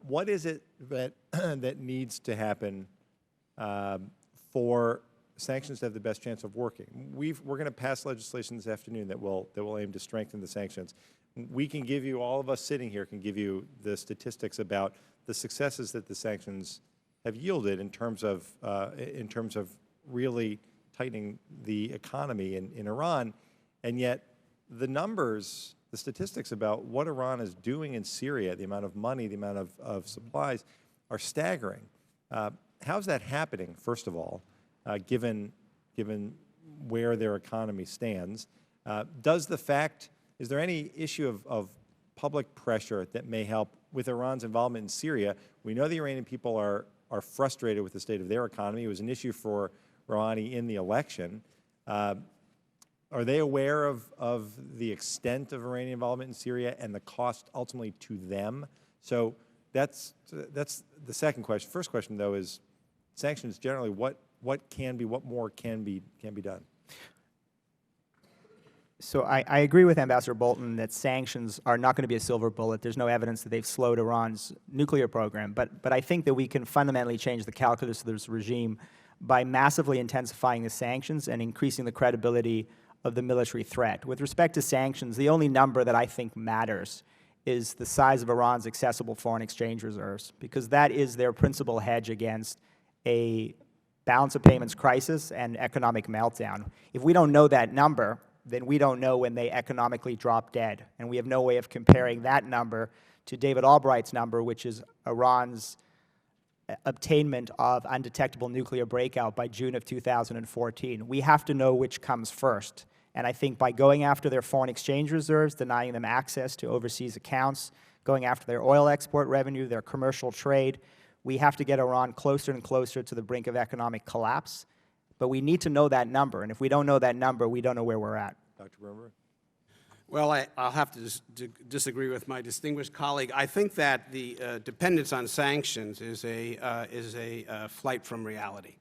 B: what is it that that needs to happen for sanctions to have the best chance of working? We're going to pass legislation this afternoon that will aim to strengthen the sanctions. We can give you, all of us sitting here can give you the statistics about the successes that the sanctions have yielded in terms of really tightening the economy in Iran, and yet the numbers, the statistics about what Iran is doing in Syria, the amount of money, the amount of supplies, are staggering. How's that happening, first of all, given where their economy stands? Is there any issue of public pressure that may help with Iran's involvement in Syria? We know the Iranian people are frustrated with the state of their economy. It was an issue for Rouhani in the election. Are they aware of the extent of Iranian involvement in Syria and the cost ultimately to them? So that's the second question. First question, though, is sanctions generally. what more can be done?
G: So I agree with Ambassador Bolton that sanctions are not going to be a silver bullet. There's no evidence that they've slowed Iran's nuclear program. But I think that we can fundamentally change the calculus of this regime by massively intensifying the sanctions and increasing the credibility of the military threat. With respect to sanctions, the only number that I think matters is the size of Iran's accessible foreign exchange reserves, because that is their principal hedge against a balance of payments crisis and economic meltdown. If we don't know that number, then we don't know when they economically drop dead. And we have no way of comparing that number to David Albright's number, which is Iran's obtainment of undetectable nuclear breakout by June of 2014. We have to know which comes first. And I think by going after their foreign exchange reserves, denying them access to overseas accounts, going after their oil export revenue, their commercial trade, we have to get Iran closer and closer to the brink of economic collapse. But we need to know that number, and if we don't know that number, we don't know where we're at.
B: Dr. Rayburn?
H: Well, I'll have to disagree with my distinguished colleague. I think that the dependence on sanctions is a flight from reality.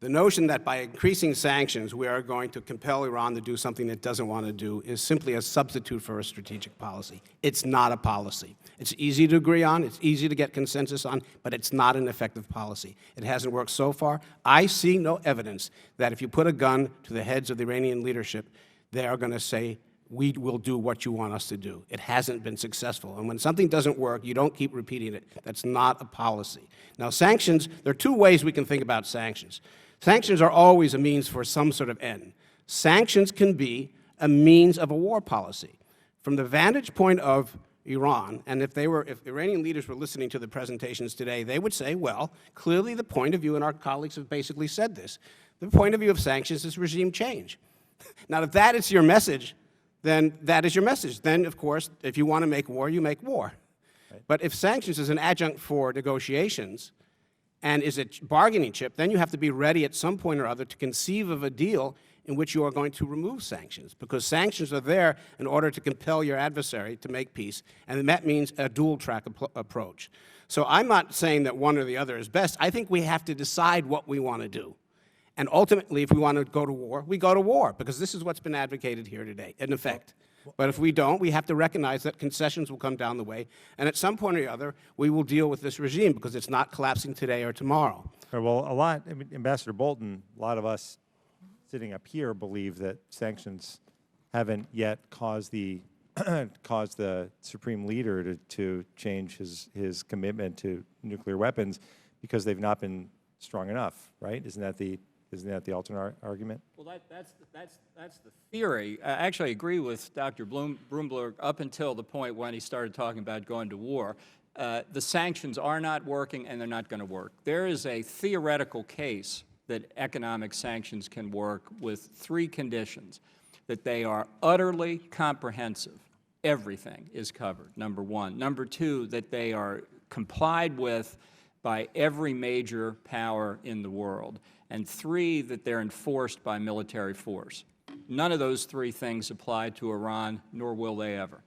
H: The notion that by increasing sanctions we are going to compel Iran to do something it doesn't want to do is simply a substitute for a strategic policy. It's not a policy. It's easy to agree on, it's easy to get consensus on, but it's not an effective policy. It hasn't worked so far. I see no evidence that if you put a gun to the heads of the Iranian leadership, they are going to say, we will do what you want us to do. It hasn't been successful. And when something doesn't work, you don't keep repeating it. That's not a policy. Now, sanctions, there are two ways we can think about sanctions. Sanctions are always a means for some sort of end. Sanctions can be a means of a war policy. From the vantage point of Iran, and if Iranian leaders were listening to the presentations today, they would say, well, clearly the point of view, and our colleagues have basically said this, the point of view of sanctions is regime change. Now, if that is your message, then that is your message. Then, of course, if you want to make war, you make war. Right. But if sanctions is an adjunct for negotiations and is a bargaining chip, then you have to be ready at some point or other to conceive of a deal in which you are going to remove sanctions, because sanctions are there in order to compel your adversary to make peace, and that means a dual-track approach. So I'm not saying that one or the other is best. I think we have to decide what we want to do. And ultimately, if we want to go to war, we go to war, because this is what's been advocated here today, in effect. But if we don't, we have to recognize that concessions will come down the way, and at some point or the other, we will deal with this regime, because it's not collapsing today or tomorrow.
B: Well, Ambassador Bolton, a lot of us sitting up here believe that sanctions haven't yet caused the supreme leader to change his commitment to nuclear weapons, because they've not been strong enough, right? Isn't that the alternate argument? Well,
F: that's the theory. I actually agree with Dr. Brumberg up until the point when he started talking about going to war. The sanctions are not working, and they're not going to work. There is a theoretical case that economic sanctions can work with three conditions: that they are utterly comprehensive. Everything is covered, number one. Number two, that they are complied with by every major power in the world. And three, that they're enforced by military force. None of those three things apply to Iran, nor will they ever.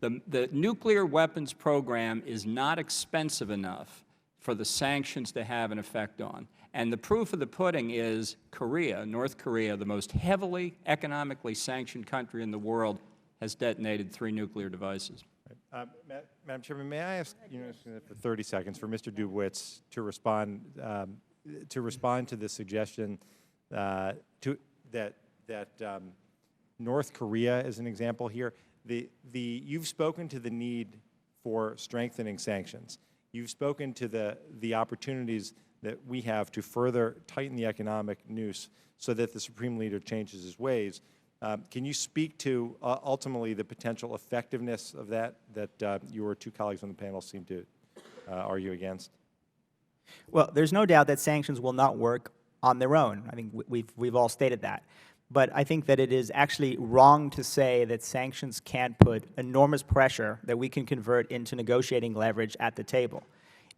F: The nuclear weapons program is not expensive enough for the sanctions to have an effect on. And the proof of the pudding is Korea, North Korea, the most heavily economically sanctioned country in the world, has detonated 3 nuclear devices.
B: Madam Chairman, may I ask for 30 seconds for Mr. Dubowitz to respond to the suggestion that North Korea is an example here. You've spoken to the need for strengthening sanctions. You've spoken to the opportunities that we have to further tighten the economic noose so that the Supreme Leader changes his ways. Can you speak to ultimately the potential effectiveness of that your two colleagues on the panel seem to argue against?
G: Well, there's no doubt that sanctions will not work on their own. I think we've all stated that. But I think that it is actually wrong to say that sanctions can't put enormous pressure that we can convert into negotiating leverage at the table.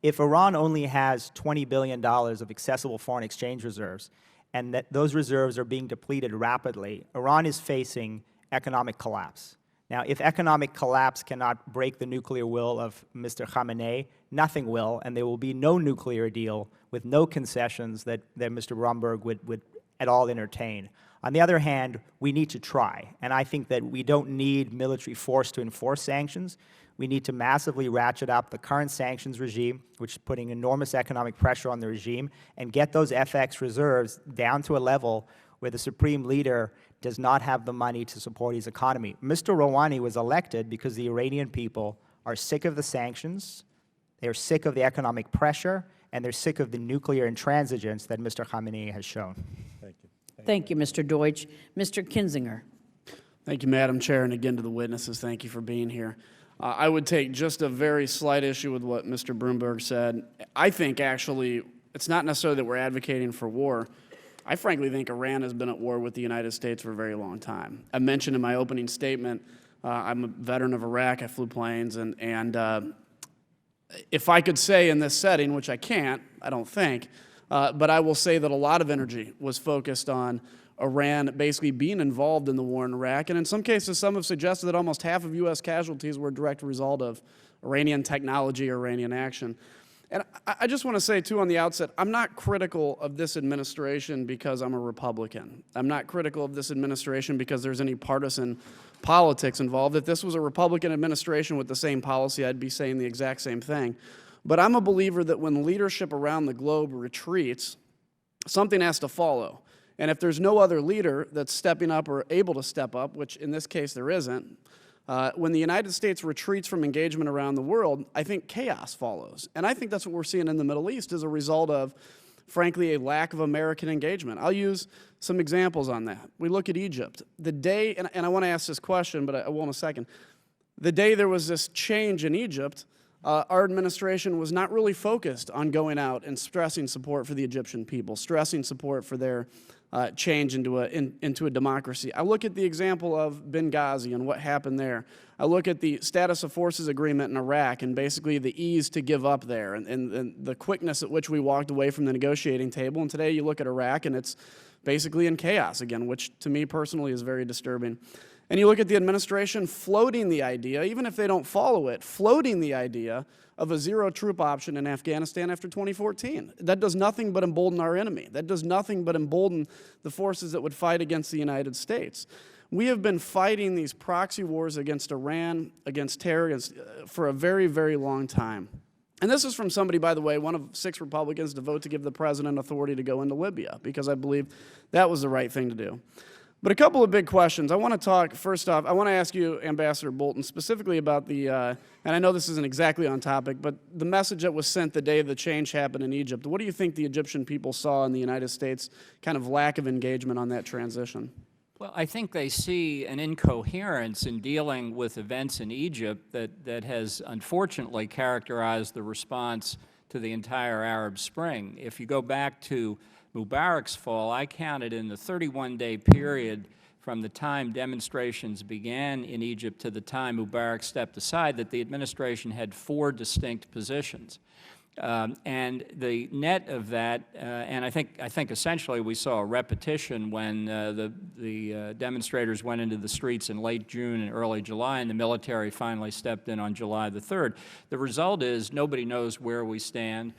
G: If Iran only has $20 billion of accessible foreign exchange reserves, and that those reserves are being depleted rapidly, Iran is facing economic collapse. Now, if economic collapse cannot break the nuclear will of Mr. Khamenei, nothing will, and there will be no nuclear deal with no concessions that Mr. Bromberg would at all entertain. On the other hand, we need to try, and I think that we don't need military force to enforce sanctions. We need to massively ratchet up the current sanctions regime, which is putting enormous economic pressure on the regime, and get those FX reserves down to a level where the supreme leader does not have the money to support his economy. Mr. Rouhani was elected because the Iranian people are sick of the sanctions, they're sick of the economic pressure, and they're sick of the nuclear intransigence that Mr. Khamenei has shown.
B: Thank you.
A: Thank you, Mr. Deutsch. Mr. Kinzinger.
E: Thank you, Madam Chair, and again to the witnesses, thank you for being here. I would take just a very slight issue with what Mr. Bromberg said. I think, actually, it's not necessarily that we're advocating for war. I frankly think Iran has been at war with the United States for a very long time. I mentioned in my opening statement, I'm a veteran of Iraq. I flew planes, and if I could say in this setting, which I can't, I don't think, but I will say that a lot of energy was focused on Iran basically being involved in the war in Iraq, and in some cases, some have suggested that almost half of U.S. casualties were a direct result of Iranian technology or Iranian action. And I just want to say, too, on the outset, I'm not critical of this administration because I'm a Republican. I'm not critical of this administration because there's any partisan politics involved. If this was a Republican administration with the same policy, I'd be saying the exact same thing. But I'm a believer that when leadership around the globe retreats, something has to follow. And if there's no other leader that's stepping up or able to step up, which in this case there isn't, when the United States retreats from engagement around the world, I think chaos follows. And I think that's what we're seeing in the Middle East as a result of, frankly, a lack of American engagement. I'll use some examples on that. We look at Egypt. The day, and I want to ask this question, but I will in a second. The day there was this change in Egypt, our administration was not really focused on going out and stressing support for the Egyptian people, stressing support for their change into a democracy. I look at the example of Benghazi and what happened there. I look at the status of forces agreement in Iraq and basically the ease to give up there and the quickness at which we walked away from the negotiating table. And today you look at Iraq and it's basically in chaos again, which to me personally is very disturbing. And you look at the administration floating the idea, even if they don't follow it, floating the idea of a zero-troop option in Afghanistan after 2014. That does nothing but embolden our enemy. That does nothing but embolden the forces that would fight against the United States. We have been fighting these proxy wars against Iran, against terror, for a very, very long time. And this is from somebody, by the way, one of 6 Republicans to vote to give the president authority to go into Libya, because I believe that was the right thing to do. But a couple of big questions. I want to talk, first off, I want to ask you, Ambassador Bolton, specifically about the, and I know this isn't exactly on topic, but the message that was sent the day the change happened in Egypt. What do you think the Egyptian people saw in the United States, kind of lack of engagement on that transition?
F: Well, I think they see an incoherence in dealing with events in Egypt that has unfortunately characterized the response to the entire Arab Spring. If you go back to Mubarak's fall, I counted in the 31-day period from the time demonstrations began in Egypt to the time Mubarak stepped aside that the administration had 4 distinct positions. And the net of that, and I think essentially we saw a repetition when the demonstrators went into the streets in late June and early July, and the military finally stepped in on July the 3rd. The result is nobody knows where we stand.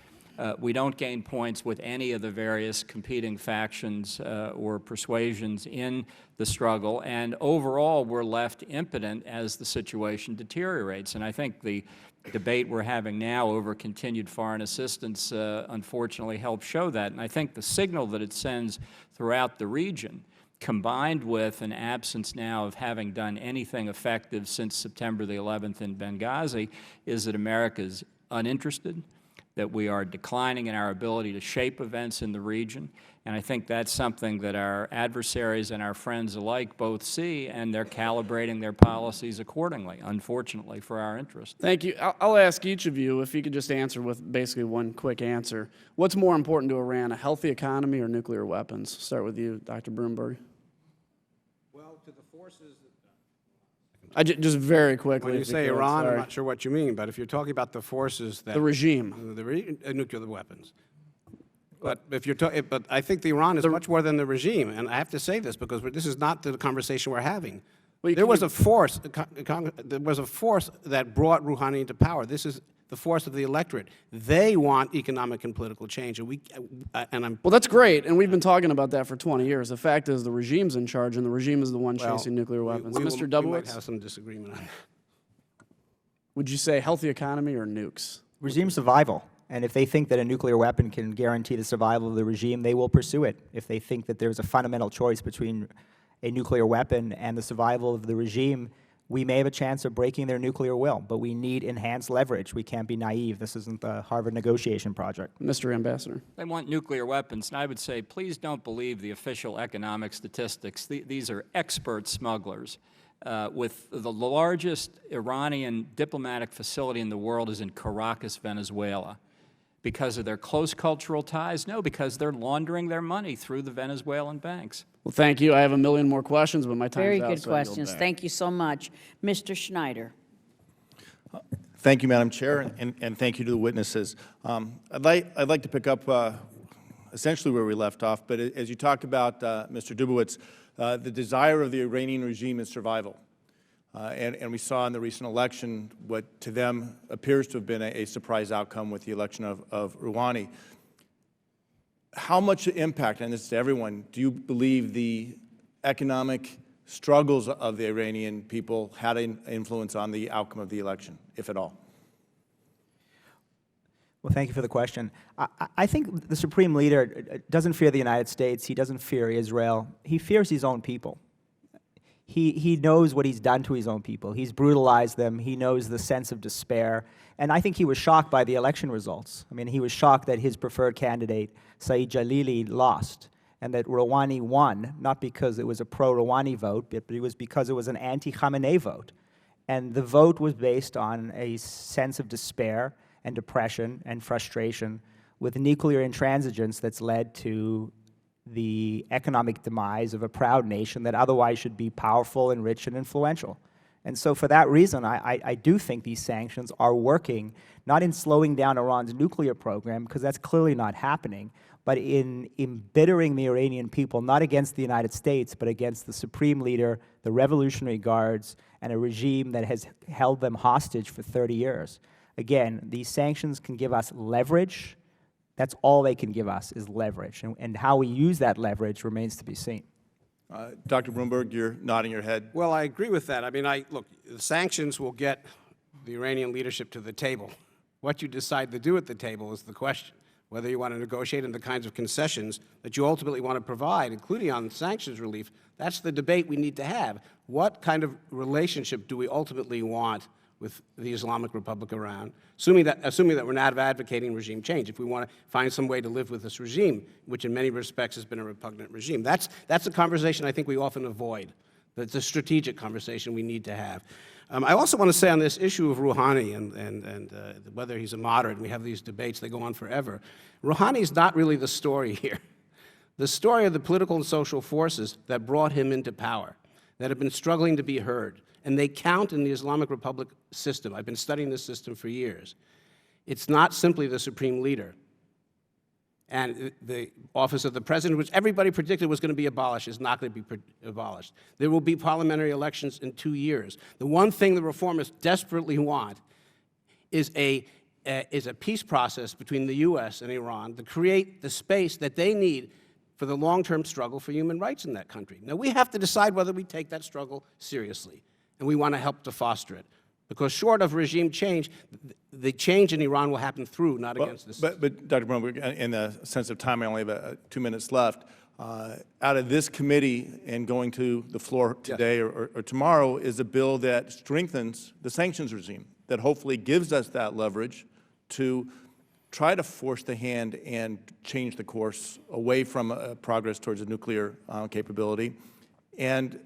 F: We don't gain points with any of the various competing factions or persuasions in the struggle, and overall we're left impotent as the situation deteriorates. And I think the debate we're having now over continued foreign assistance unfortunately helps show that. And I think the signal that it sends throughout the region, combined with an absence now of having done anything effective since September the 11th in Benghazi, is that America is uninterested, that we are declining in our ability to shape events in the region. And I think that's something that our adversaries and our friends alike both see, and they're calibrating their policies accordingly, unfortunately, for our interest.
E: Thank you. I'll ask each of you, if you could just answer with basically one quick answer. What's more important to Iran, a healthy economy or nuclear weapons? Start with you, Dr. Bromberg.
H: Well, to the forces...
E: Just very quickly.
H: When you say Iran, I'm not sure what you mean, but if you're talking about the forces that...
E: The regime.
H: Nuclear weapons. But if you're talking, but I think Iran is much more than the regime, and I have to say this because this is not the conversation we're having. There was a force. There was a force that brought Rouhani into power. This is the force of the electorate. They want economic and political change, and
E: Well, that's great, and we've been talking about that for 20 years. The fact is the regime's in charge, and the regime is the one chasing nuclear weapons. Mr.
H: We
E: Dubowitz,
H: might have some disagreement on that.
E: would you say healthy economy or nukes?
G: Regime survival. And if they think that a nuclear weapon can guarantee the survival of the regime, they will pursue it. If they think that there's a fundamental choice between a nuclear weapon and the survival of the regime, we may have a chance of breaking their nuclear will, but we need enhanced leverage. We can't be naive. This isn't the Harvard negotiation project.
E: Mr. Ambassador.
F: They want nuclear weapons, and I would say, please don't believe the official economic statistics. These are expert smugglers. With the largest Iranian diplomatic facility in the world is in Caracas, Venezuela. Because of their close cultural ties? No, because they're laundering their money through the Venezuelan banks.
E: Well, thank you. I have a million more questions, but my time's
A: Very
E: out.
A: good
E: so I yield
A: questions.
E: back.
A: Thank you so much. Mr. Schneider.
D: Thank you, Madam Chair, and thank you to the witnesses. I'd like to pick up essentially where we left off, but as you talk about, Mr. Dubowitz, the desire of the Iranian regime is survival. And we saw in the recent election what to them appears to have been a surprise outcome with the election of Rouhani. How much impact, and this is to everyone, do you believe the economic struggles of the Iranian people had an influence on the outcome of the election, if at all?
G: Well, thank you for the question. I think the Supreme Leader doesn't fear the United States. He doesn't fear Israel. He fears his own people. He knows what he's done to his own people. He's brutalized them. He knows the sense of despair. And I think he was shocked by the election results. I mean, he was shocked that his preferred candidate, Saeed Jalili, lost, and that Rouhani won, not because it was a pro-Rouhani vote, but it was because it was an anti-Khamenei vote. And the vote was based on a sense of despair and depression and frustration with nuclear intransigence that's led to the economic demise of a proud nation that otherwise should be powerful and rich and influential. And so for that reason, I do think these sanctions are working, not in slowing down Iran's nuclear program, because that's clearly not happening, but in embittering the Iranian people, not against the United States, but against the Supreme Leader, the Revolutionary Guards, and a regime that has held them hostage for 30 years. Again, these sanctions can give us leverage. That's all they can give us is leverage. And how we use that leverage remains to be seen.
D: Dr. Bloomberg, you're nodding your head.
H: Well, I agree with that. I mean, look, the sanctions will get the Iranian leadership to the table. What you decide to do at the table is the question. Whether you want to negotiate in the kinds of concessions that you ultimately want to provide, including on sanctions relief, that's the debate we need to have. What kind of relationship do we ultimately want with the Islamic Republic of Iran, assuming that we're not advocating regime change, if we want to find some way to live with this regime, which in many respects has been a repugnant regime. That's a conversation I think we often avoid. That's a strategic conversation we need to have. I also want to say on this issue of Rouhani and whether he's a moderate, and we have these debates, they go on forever. Rouhani is not really the story here. The story of the political and social forces that brought him into power, that have been struggling to be heard, and they count in the Islamic Republic system. I've been studying this system for years. It's not simply the supreme leader. And the office of the president, which everybody predicted was going to be abolished, is not going to be abolished. There will be parliamentary elections in 2 years. The one thing the reformists desperately want is a peace process between the U.S. and Iran to create the space that they need for the long-term struggle for human rights in that country. Now, we have to decide whether we take that struggle seriously, and we want to help to foster it. Because short of regime change, the change in Iran will happen through, not against this.
D: But Dr. Bloomberg, in the sense of time, I only have 2 minutes left. Out of this committee and going to the floor today or tomorrow is a bill that strengthens the sanctions regime, that hopefully gives us that leverage to try to force the hand and change the course away from progress towards a nuclear capability. And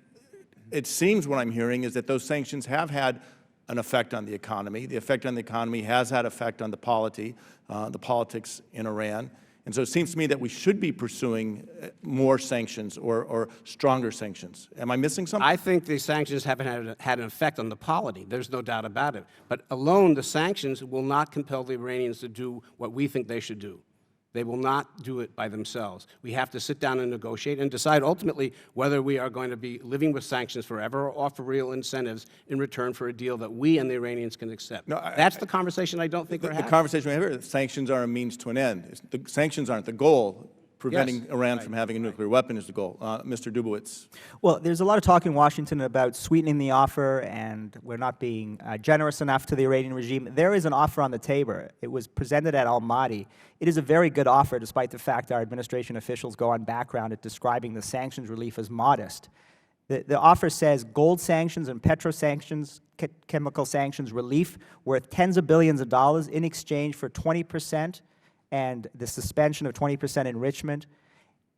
D: it seems what I'm hearing is that those sanctions have had an effect on the economy. The effect on the economy has had effect on the politics in Iran. And so it seems to me that we should be pursuing more sanctions or stronger sanctions. Am I missing something?
H: I think the sanctions haven't had an effect on the polity. There's no doubt about it. But alone, the sanctions will not compel the Iranians to do what we think they should do. They will not do it by themselves. We have to sit down and negotiate and decide ultimately whether we are going to be living with sanctions forever or offer real incentives in return for a deal that we and the Iranians can accept.
D: No,
H: That's the conversation I don't think we're
D: The
H: having.
D: conversation we have here, sanctions are a means to an end. The sanctions aren't the goal. Preventing Iran from having a nuclear weapon is the goal. Mr. Dubowitz.
G: Well, there's a lot of talk in Washington about sweetening the offer, and we're not being generous enough to the Iranian regime. There is an offer on the table. It was presented at Almaty. It is a very good offer, despite the fact our administration officials go on background at describing the sanctions relief as modest. The offer says gold sanctions and petro sanctions, chemical sanctions relief worth tens of billions of dollars in exchange for 20% and the suspension of 20% enrichment.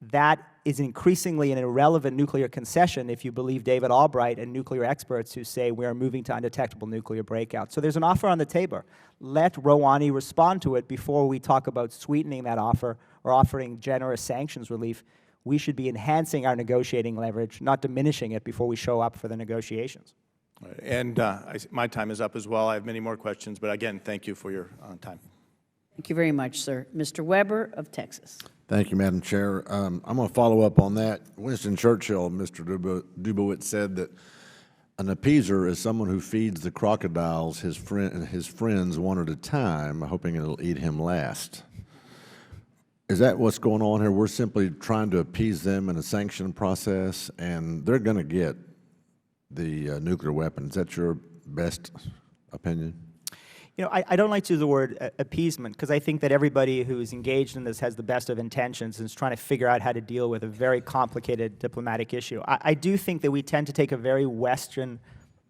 G: That is increasingly an irrelevant nuclear concession if you believe David Albright and nuclear experts who say we are moving to undetectable nuclear breakout. So there's an offer on the table. Let Rouhani respond to it before we talk about sweetening that offer or offering generous sanctions relief. We should be enhancing our negotiating leverage, not diminishing it before we show up for the negotiations.
D: And my time is up as well. I have many more questions, but again, thank you for your time.
A: Thank you very much, sir. Mr. Weber of Texas.
I: Thank you, Madam Chair. I'm going to follow up on that. Winston Churchill, Mr. Dubowitz, said that an appeaser is someone who feeds the crocodiles his friends one at a time, hoping it'll eat him last. Is that what's going on here? We're simply trying to appease them in a sanction process, and they're going to get the nuclear weapons. Is that your best opinion?
G: You know, I don't like to use the word appeasement because I think that everybody who's engaged in this has the best of intentions and is trying to figure out how to deal with a very complicated diplomatic issue. I do think that we tend to take a very Western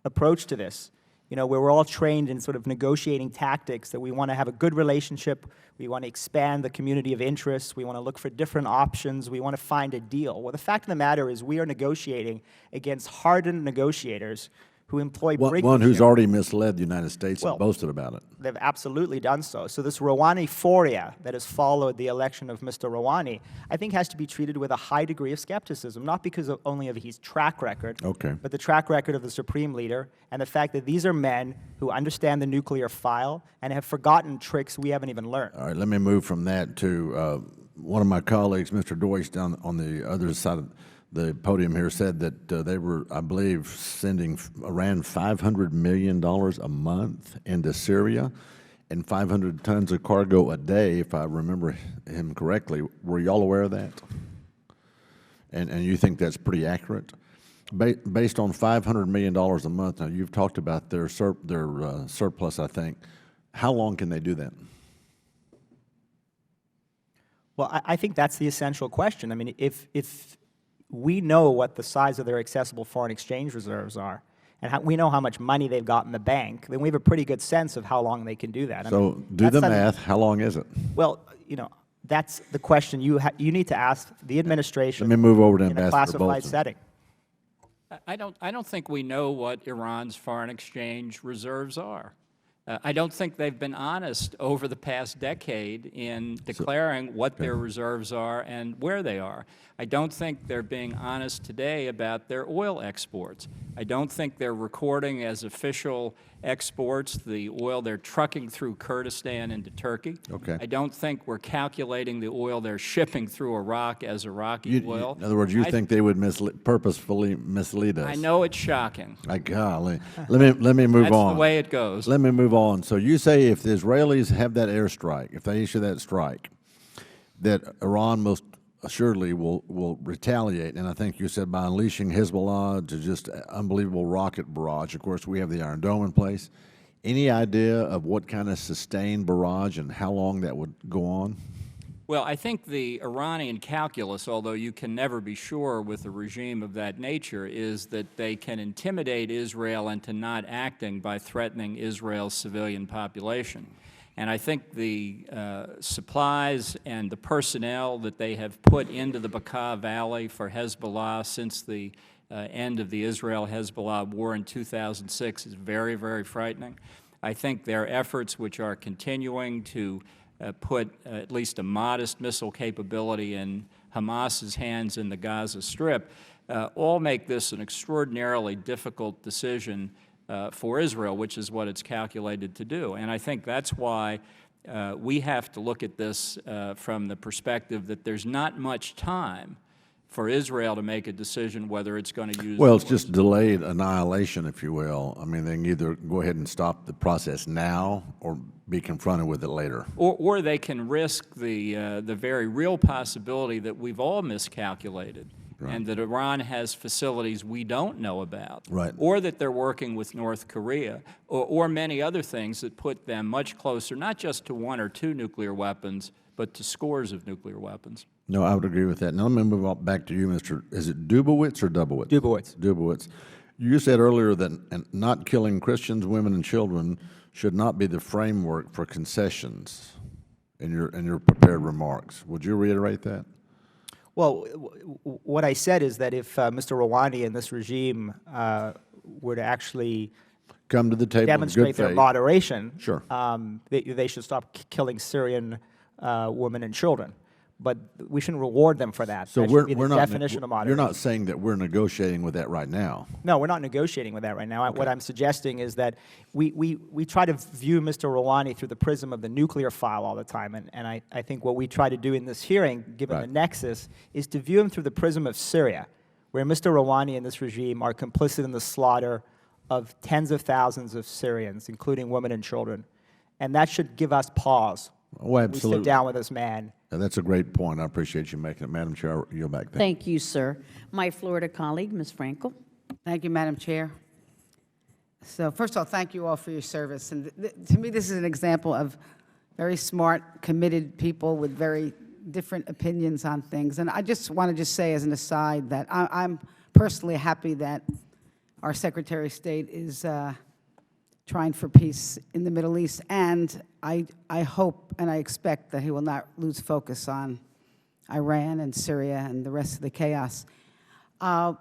G: approach to this, you know, where we're all trained in sort of negotiating tactics, that we want to have a good relationship, we want to expand the community of interests, we want to look for different options, we want to find a deal. Well, the fact of the matter is we are negotiating against hardened negotiators who employ brinkmanship.
I: One who's already misled the United States and boasted about it.
G: They've absolutely done so. So this Rouhani-phoria that has followed the election of Mr. Rouhani, I think has to be treated with a high degree of skepticism, not because of only of his track record, but the track record of the Supreme Leader and the fact that these are men who understand the nuclear file and have forgotten tricks we haven't even learned.
I: All right, let me move from that to one of my colleagues, Mr. Deutsch, down on the other side of the podium here, said that they were, I believe, sending around $500 million a month into Syria and 500 tons of cargo a day, if I remember him correctly. Were y'all aware of that? And you think that's pretty accurate? Based on $500 million a month, now you've talked about their surplus, I think. How long can they do that?
G: Well, I think that's the essential question. I mean, if we know what the size of their accessible foreign exchange reserves are, and we know how much money they've got in the bank, then we have a pretty good sense of how long they can do that.
I: So do the math. How long is it?
G: Well, you know, that's the question you need to ask the administration.
I: Let me move over to
G: in a
I: Ambassador
G: classified
I: Bolton.
G: setting.
F: I don't think we know what Iran's foreign exchange reserves are. I don't think they've been honest over the past decade in declaring what their reserves are and where they are. I don't think they're being honest today about their oil exports. I don't think they're recording as official exports the oil they're trucking through Kurdistan into Turkey. I don't think we're calculating the oil they're shipping through Iraq as Iraqi oil.
I: In other words, you think they would purposefully mislead us?
F: I know it's shocking.
I: Golly. Let me move on.
F: That's the way it goes.
I: Let me move on. So you say if the Israelis have that airstrike, if they issue that strike, that Iran most assuredly will retaliate, and I think you said by unleashing Hezbollah to just unbelievable rocket barrage. Of course, we have the Iron Dome in place. Any idea of what kind of sustained barrage and how long that would go on?
F: Well, I think the Iranian calculus, although you can never be sure with a regime of that nature, is that they can intimidate Israel into not acting by threatening Israel's civilian population. And I think the supplies and the personnel that they have put into the Bekaa Valley for Hezbollah since the end of the Israel-Hezbollah war in 2006 is very, very frightening. I think their efforts, which are continuing to put at least a modest missile capability in Hamas's hands in the Gaza Strip, all make this an extraordinarily difficult decision for Israel, which is what it's calculated to do. And I think that's why we have to look at this from the perspective that there's not much time for Israel to make a decision whether it's going to use.
I: Well, it's just delayed annihilation, if you will. I mean, they can either go ahead and stop the process now or be confronted with it later.
F: Or they can risk the very real possibility that we've all miscalculated, right, and that Iran has facilities we don't know about,
I: right,
F: or that they're working with North Korea, or many other things that put them much closer, not just to 1 or 2 nuclear weapons, but to scores of nuclear weapons.
I: No, I would agree with that. Now let me move on back to you, Mr. Is it Dubowitz or Dubowitz?
G: Dubowitz.
I: Dubowitz. You said earlier that not killing Christians, women, and children should not be the framework for concessions in your prepared remarks. Would you reiterate that?
G: Well, what I said is that if Mr. Rouhani and this regime were to actually
I: come to the table,
G: demonstrate their moderation,
I: sure,
G: they should stop killing Syrian women and children. But we shouldn't reward them for that.
I: So
G: that
I: we're
G: should be the
I: not
G: definition of moderation.
I: You're not saying that we're negotiating with that right now.
G: No, we're not negotiating with that right now. Okay. What I'm suggesting is that we try to view Mr. Rouhani through the prism of the nuclear file all the time, and I think what we try to do in this hearing, given
I: right,
G: the nexus, is to view him through the prism of Syria, where Mr. Rouhani and this regime are complicit in the slaughter of tens of thousands of Syrians, including women and children. And that should give us pause.
I: Oh, absolutely.
G: We sit down with this man.
I: That's a great point. I appreciate you making it. Madam Chair, I'll yield back.
A: Thank you, sir. My Florida colleague, Ms. Frankel.
J: Thank you, Madam Chair. So first of all, thank you all for your service. And to me, this is an example of very smart, committed people with very different opinions on things. And I just want to just say as an aside that I'm personally happy that our Secretary of State is trying for peace in the Middle East, and I hope and I expect that he will not lose focus on Iran and Syria and the rest of the chaos. Mr.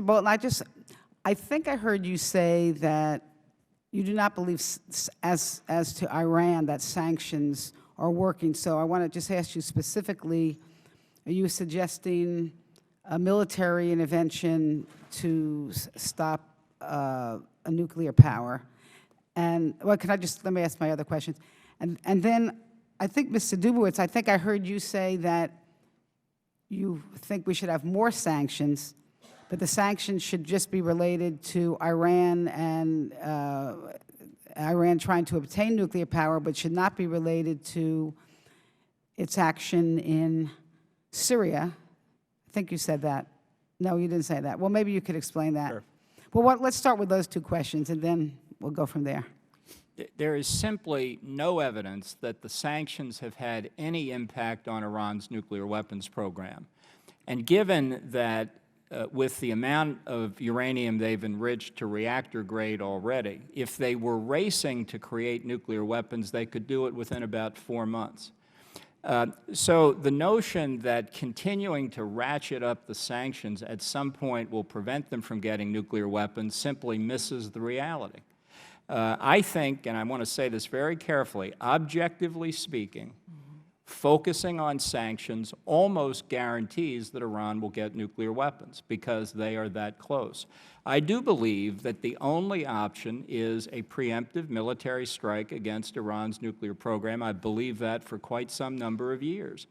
J: Bolton, I think I heard you say that you do not believe, as to Iran, that sanctions are working. So I want to just ask you specifically, are you suggesting a military intervention to stop a nuclear power? And, well, let me ask my other questions. And then I think, Mr. Dubowitz, I think I heard you say that you think we should have more sanctions, but the sanctions should just be related to Iran and Iran trying to obtain nuclear power, but should not be related to its action in Syria. I think you said that. No, you didn't say that. Well, maybe you could explain that.
G: Sure.
J: Well, let's start with those 2 questions, and then we'll go from there.
F: There is simply no evidence that the sanctions have had any impact on Iran's nuclear weapons program. And given that with the amount of uranium they've enriched to reactor grade already, if they were racing to create nuclear weapons, they could do it within about 4 months. So the notion that continuing to ratchet up the sanctions at some point will prevent them from getting nuclear weapons simply misses the reality. I think, and I want to say this very carefully, objectively speaking, focusing on sanctions almost guarantees that Iran will get nuclear weapons because they are that close. I do believe that the only option is a preemptive military strike against Iran's nuclear program. I believe that for quite some number of years.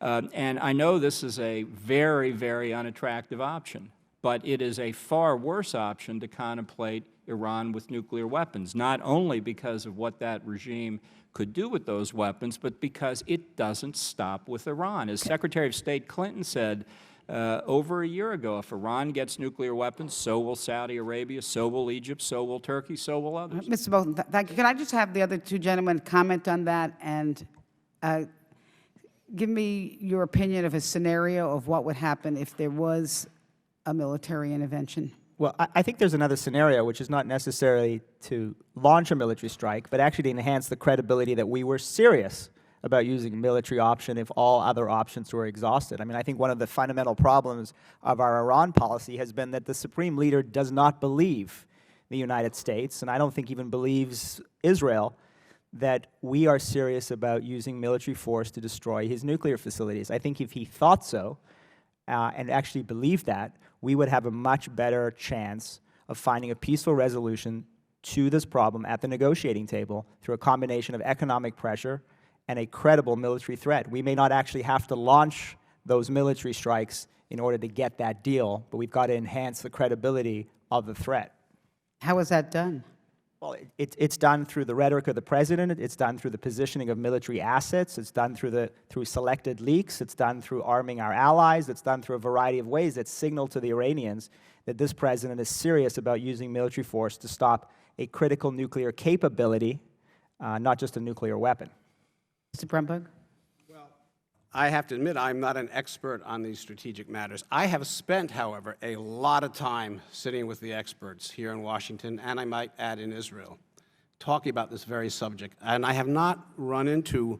F: And I know this is a very, very unattractive option, but it is a far worse option to contemplate Iran with nuclear weapons, not only because of what that regime could do with those weapons, but because it doesn't stop with Iran. As Secretary of State Clinton said over a year ago, if Iran gets nuclear weapons, so will Saudi Arabia, so will Egypt, so will Turkey, so will others.
J: Mr. Bolton, thank you. Can I just have the other 2 gentlemen comment on that and give me your opinion of a scenario of what would happen if there was a military intervention?
G: Well, I think there's another scenario, which is not necessarily to launch a military strike, but actually to enhance the credibility that we were serious about using a military option if all other options were exhausted. I mean, I think one of the fundamental problems of our Iran policy has been that the Supreme Leader does not believe the United States, and I don't think even believes Israel, that we are serious about using military force to destroy his nuclear facilities. I think if he thought so, and actually believed that, we would have a much better chance of finding a peaceful resolution to this problem at the negotiating table through a combination of economic pressure and a credible military threat. We may not actually have to launch those military strikes in order to get that deal, but we've got to enhance the credibility of the threat.
J: How is that done?
G: Well, it's done through the rhetoric of the president. It's done through the positioning of military assets. It's done through selected leaks. It's done through arming our allies. It's done through a variety of ways that signal to the Iranians that this president is serious about using military force to stop a critical nuclear capability, not just a nuclear weapon.
J: Mr. Brumberg?
H: I have to admit, I'm not an expert on these strategic matters. I have spent, however, a lot of time sitting with the experts here in Washington, and I might add in Israel, talking about this very subject. And I have not run into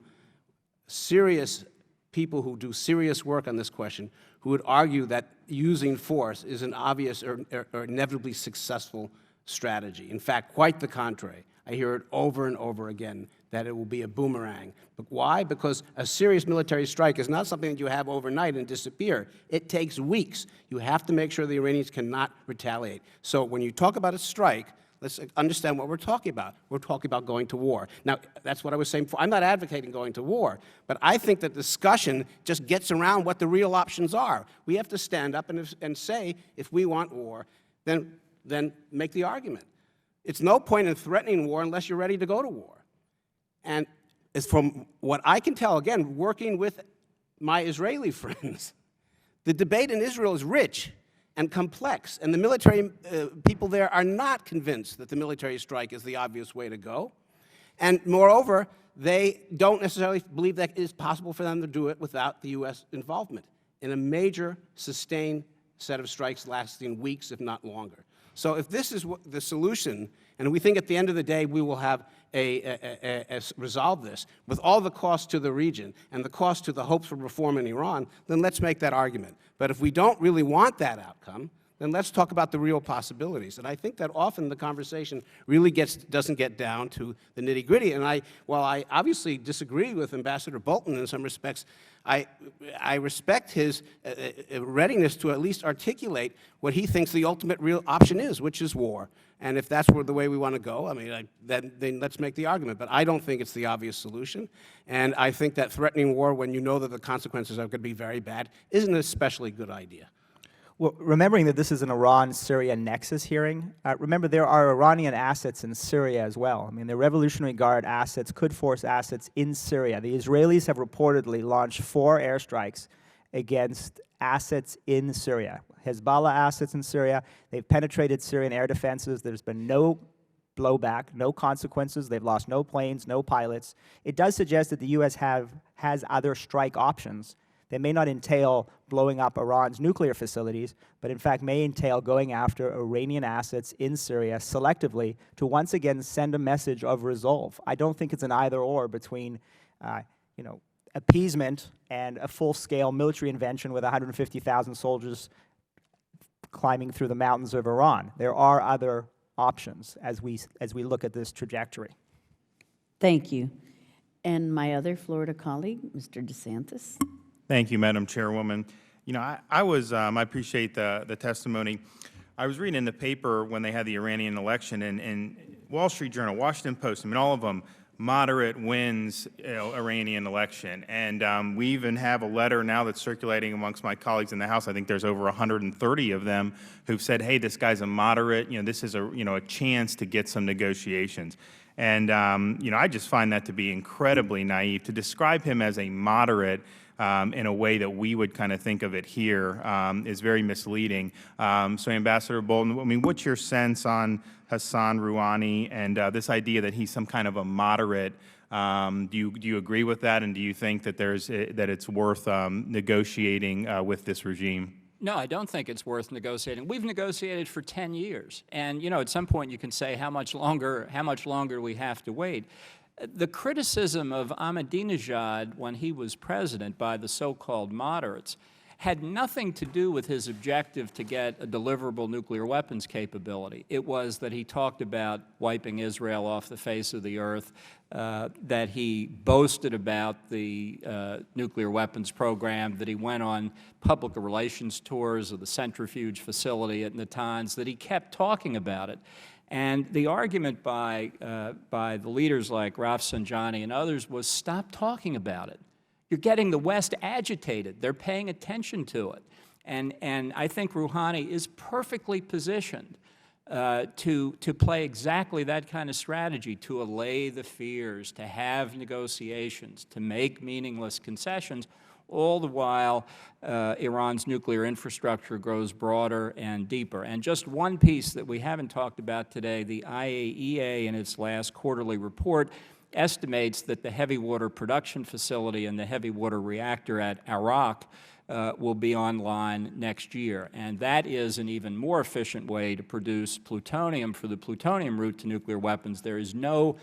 H: serious people who do serious work on this question who would argue that using force is an obvious or inevitably successful strategy. In fact, quite the contrary. I hear it over and over again that it will be a boomerang. But why? Because a serious military strike is not something that you have overnight and disappear. It takes weeks. You have to make sure the Iranians cannot retaliate. So when you talk about a strike, let's understand what we're talking about. We're talking about going to war. Now, that's what I was saying before. I'm not advocating going to war, but I think that discussion just gets around what the real options are. We have to stand up and say, if we want war, then make the argument. It's no point in threatening war unless you're ready to go to war. And as from what I can tell, again, working with my Israeli friends, the debate in Israel is rich and complex, and the military people there are not convinced that the military strike is the obvious way to go. And moreover, they don't necessarily believe that it is possible for them to do it without the U.S. involvement in a major, sustained set of strikes lasting weeks, if not longer. So if this is the solution, and we think at the end of the day we will have resolve this, with all the cost to the region and the cost to the hopes for reform in Iran, then let's make that argument. But if we don't really want that outcome, then let's talk about the real possibilities. And I think that often the conversation really doesn't get down to the nitty-gritty. And while I obviously disagree with Ambassador Bolton in some respects, I respect his readiness to at least articulate what he thinks the ultimate real option is, which is war. And if that's the way we want to go, I mean, then let's make the argument. But I don't think it's the obvious solution. And I think that threatening war when you know that the consequences are going to be very bad isn't an especially good idea.
G: Well, remembering that this is an Iran-Syria Nexus hearing, remember there are Iranian assets in Syria as well. I mean, the Revolutionary Guard assets could force assets in Syria. The Israelis have reportedly launched 4 airstrikes against assets in Syria. Hezbollah assets in Syria. They've penetrated Syrian air defenses. There's been no blowback, no consequences. They've lost no planes, no pilots. It does suggest that the U.S. has other strike options. They may not entail blowing up Iran's nuclear facilities, but in fact may entail going after Iranian assets in Syria selectively to once again send a message of resolve. I don't think it's an either-or between, appeasement and a full-scale military intervention with 150,000 soldiers climbing through the mountains of Iran. There are other options as we look at this trajectory.
A: Thank you. And my other Florida colleague, Mr. DeSantis.
K: Thank you, Madam Chairwoman. You know, I appreciate the testimony. I was reading in the paper when they had the Iranian election, and Wall Street Journal, Washington Post, I mean, all of them, moderate wins, Iranian election. And we even have a letter now that's circulating amongst my colleagues in the House. I think there's over 130 of them who've said, hey, this guy's a moderate, this is a chance to get some negotiations. And, I just find that to be incredibly naive. To describe him as a moderate in a way that we would kind of think of it here is very misleading. So Ambassador Bolton, I mean, what's your sense on Hassan Rouhani and this idea that he's some kind of a moderate? Do you agree with that, and do you think that that it's worth negotiating with this regime?
F: No, I don't think it's worth negotiating. We've negotiated for 10 years. And, at some point you can say how much longer we have to wait. The criticism of Ahmadinejad when he was president by the so-called moderates had nothing to do with his objective to get a deliverable nuclear weapons capability. It was that he talked about wiping Israel off the face of the earth, that he boasted about the nuclear weapons program, that he went on public relations tours of the centrifuge facility at Natanz, that he kept talking about it. And the argument by the leaders like Rafsanjani and others was, stop talking about it. You're getting the West agitated. They're paying attention to it. And I think Rouhani is perfectly positioned to play exactly that kind of strategy, to allay the fears, to have negotiations, to make meaningless concessions, all the while Iran's nuclear infrastructure grows broader and deeper. And just one piece that we haven't talked about today, the IAEA in its last quarterly report estimates that the heavy water production facility and the heavy water reactor at Arak will be online next year. And that is an even more efficient way to produce plutonium for the plutonium route to nuclear weapons. There is no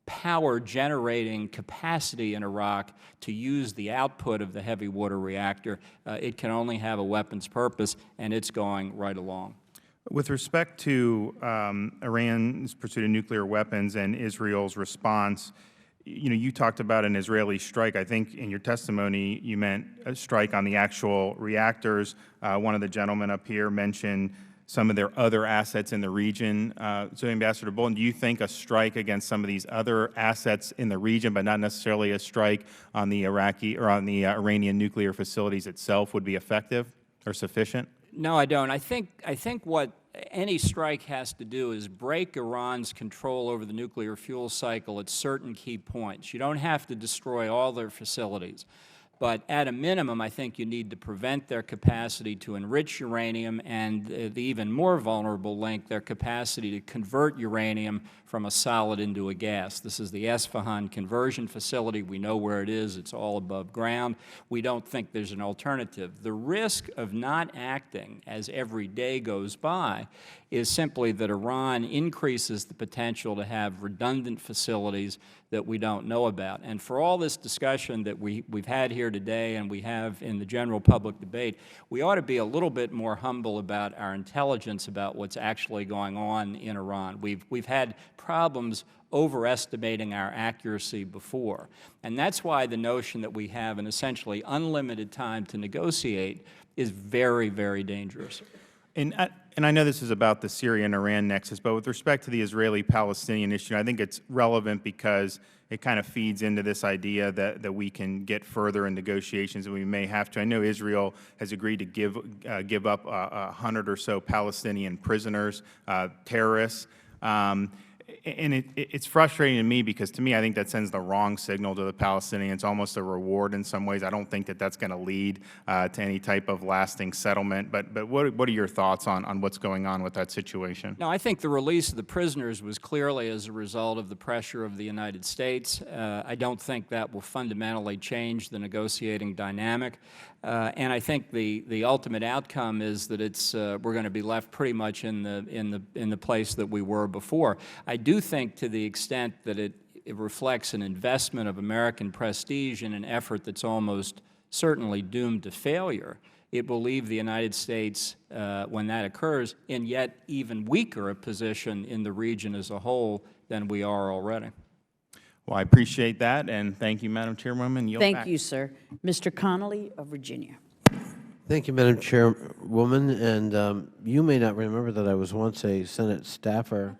F: power generating capacity in Iraq to use the output of the heavy water reactor. It can only have a weapons purpose, and it's going right along.
K: With respect to Iran's pursuit of nuclear weapons and Israel's response, you talked about an Israeli strike. I think in your testimony you meant a strike on the actual reactors. One of the gentlemen up here mentioned some of their other assets in the region. So, Ambassador Bolton, do you think a strike against some of these other assets in the region, but not necessarily a strike on the Iraqi or on the Iranian nuclear facilities itself, would be effective or sufficient?
F: No, I don't. I think what any strike has to do is break Iran's control over the nuclear fuel cycle at certain key points. You don't have to destroy all their facilities. But at a minimum, I think you need to prevent their capacity to enrich uranium and the even more vulnerable link, their capacity to convert uranium from a solid into a gas. This is the Esfahan conversion facility. We know where it is. It's all above ground. We don't think there's an alternative. The risk of not acting as every day goes by is simply that Iran increases the potential to have redundant facilities that we don't know about. And for all this discussion that we've had here today and we have in the general public debate, we ought to be a little bit more humble about our intelligence about what's actually going on in Iran. We've had problems overestimating our accuracy before. And that's why the notion that we have an essentially unlimited time to negotiate is very, very dangerous.
K: And I know this is about the Syria and Iran nexus, but with respect to the Israeli-Palestinian issue, I think it's relevant because it kind of feeds into this idea that we can get further in negotiations and we may have to. I know Israel has agreed to give up 100 or so Palestinian prisoners, terrorists. And it's frustrating to me because, to me, I think that sends the wrong signal to the Palestinians, almost a reward in some ways. I don't think that that's going to lead to any type of lasting settlement. But what are your thoughts on what's going on with that situation?
F: No, I think the release of the prisoners was clearly as a result of the pressure of the United States. I don't think that will fundamentally change the negotiating dynamic. And I think the ultimate outcome is that we're going to be left pretty much in the place that we were before. I do think, to the extent that it reflects an investment of American prestige in an effort that's almost certainly doomed to failure, it will leave the United States, when that occurs, in yet even weaker a position in the region as a whole than we are already.
K: Well, I appreciate that, and thank you, Madam Chairwoman.
A: Thank you, sir. Mr. Connolly of Virginia.
L: Thank you, Madam Chairwoman. And you may not remember that I was once a Senate staffer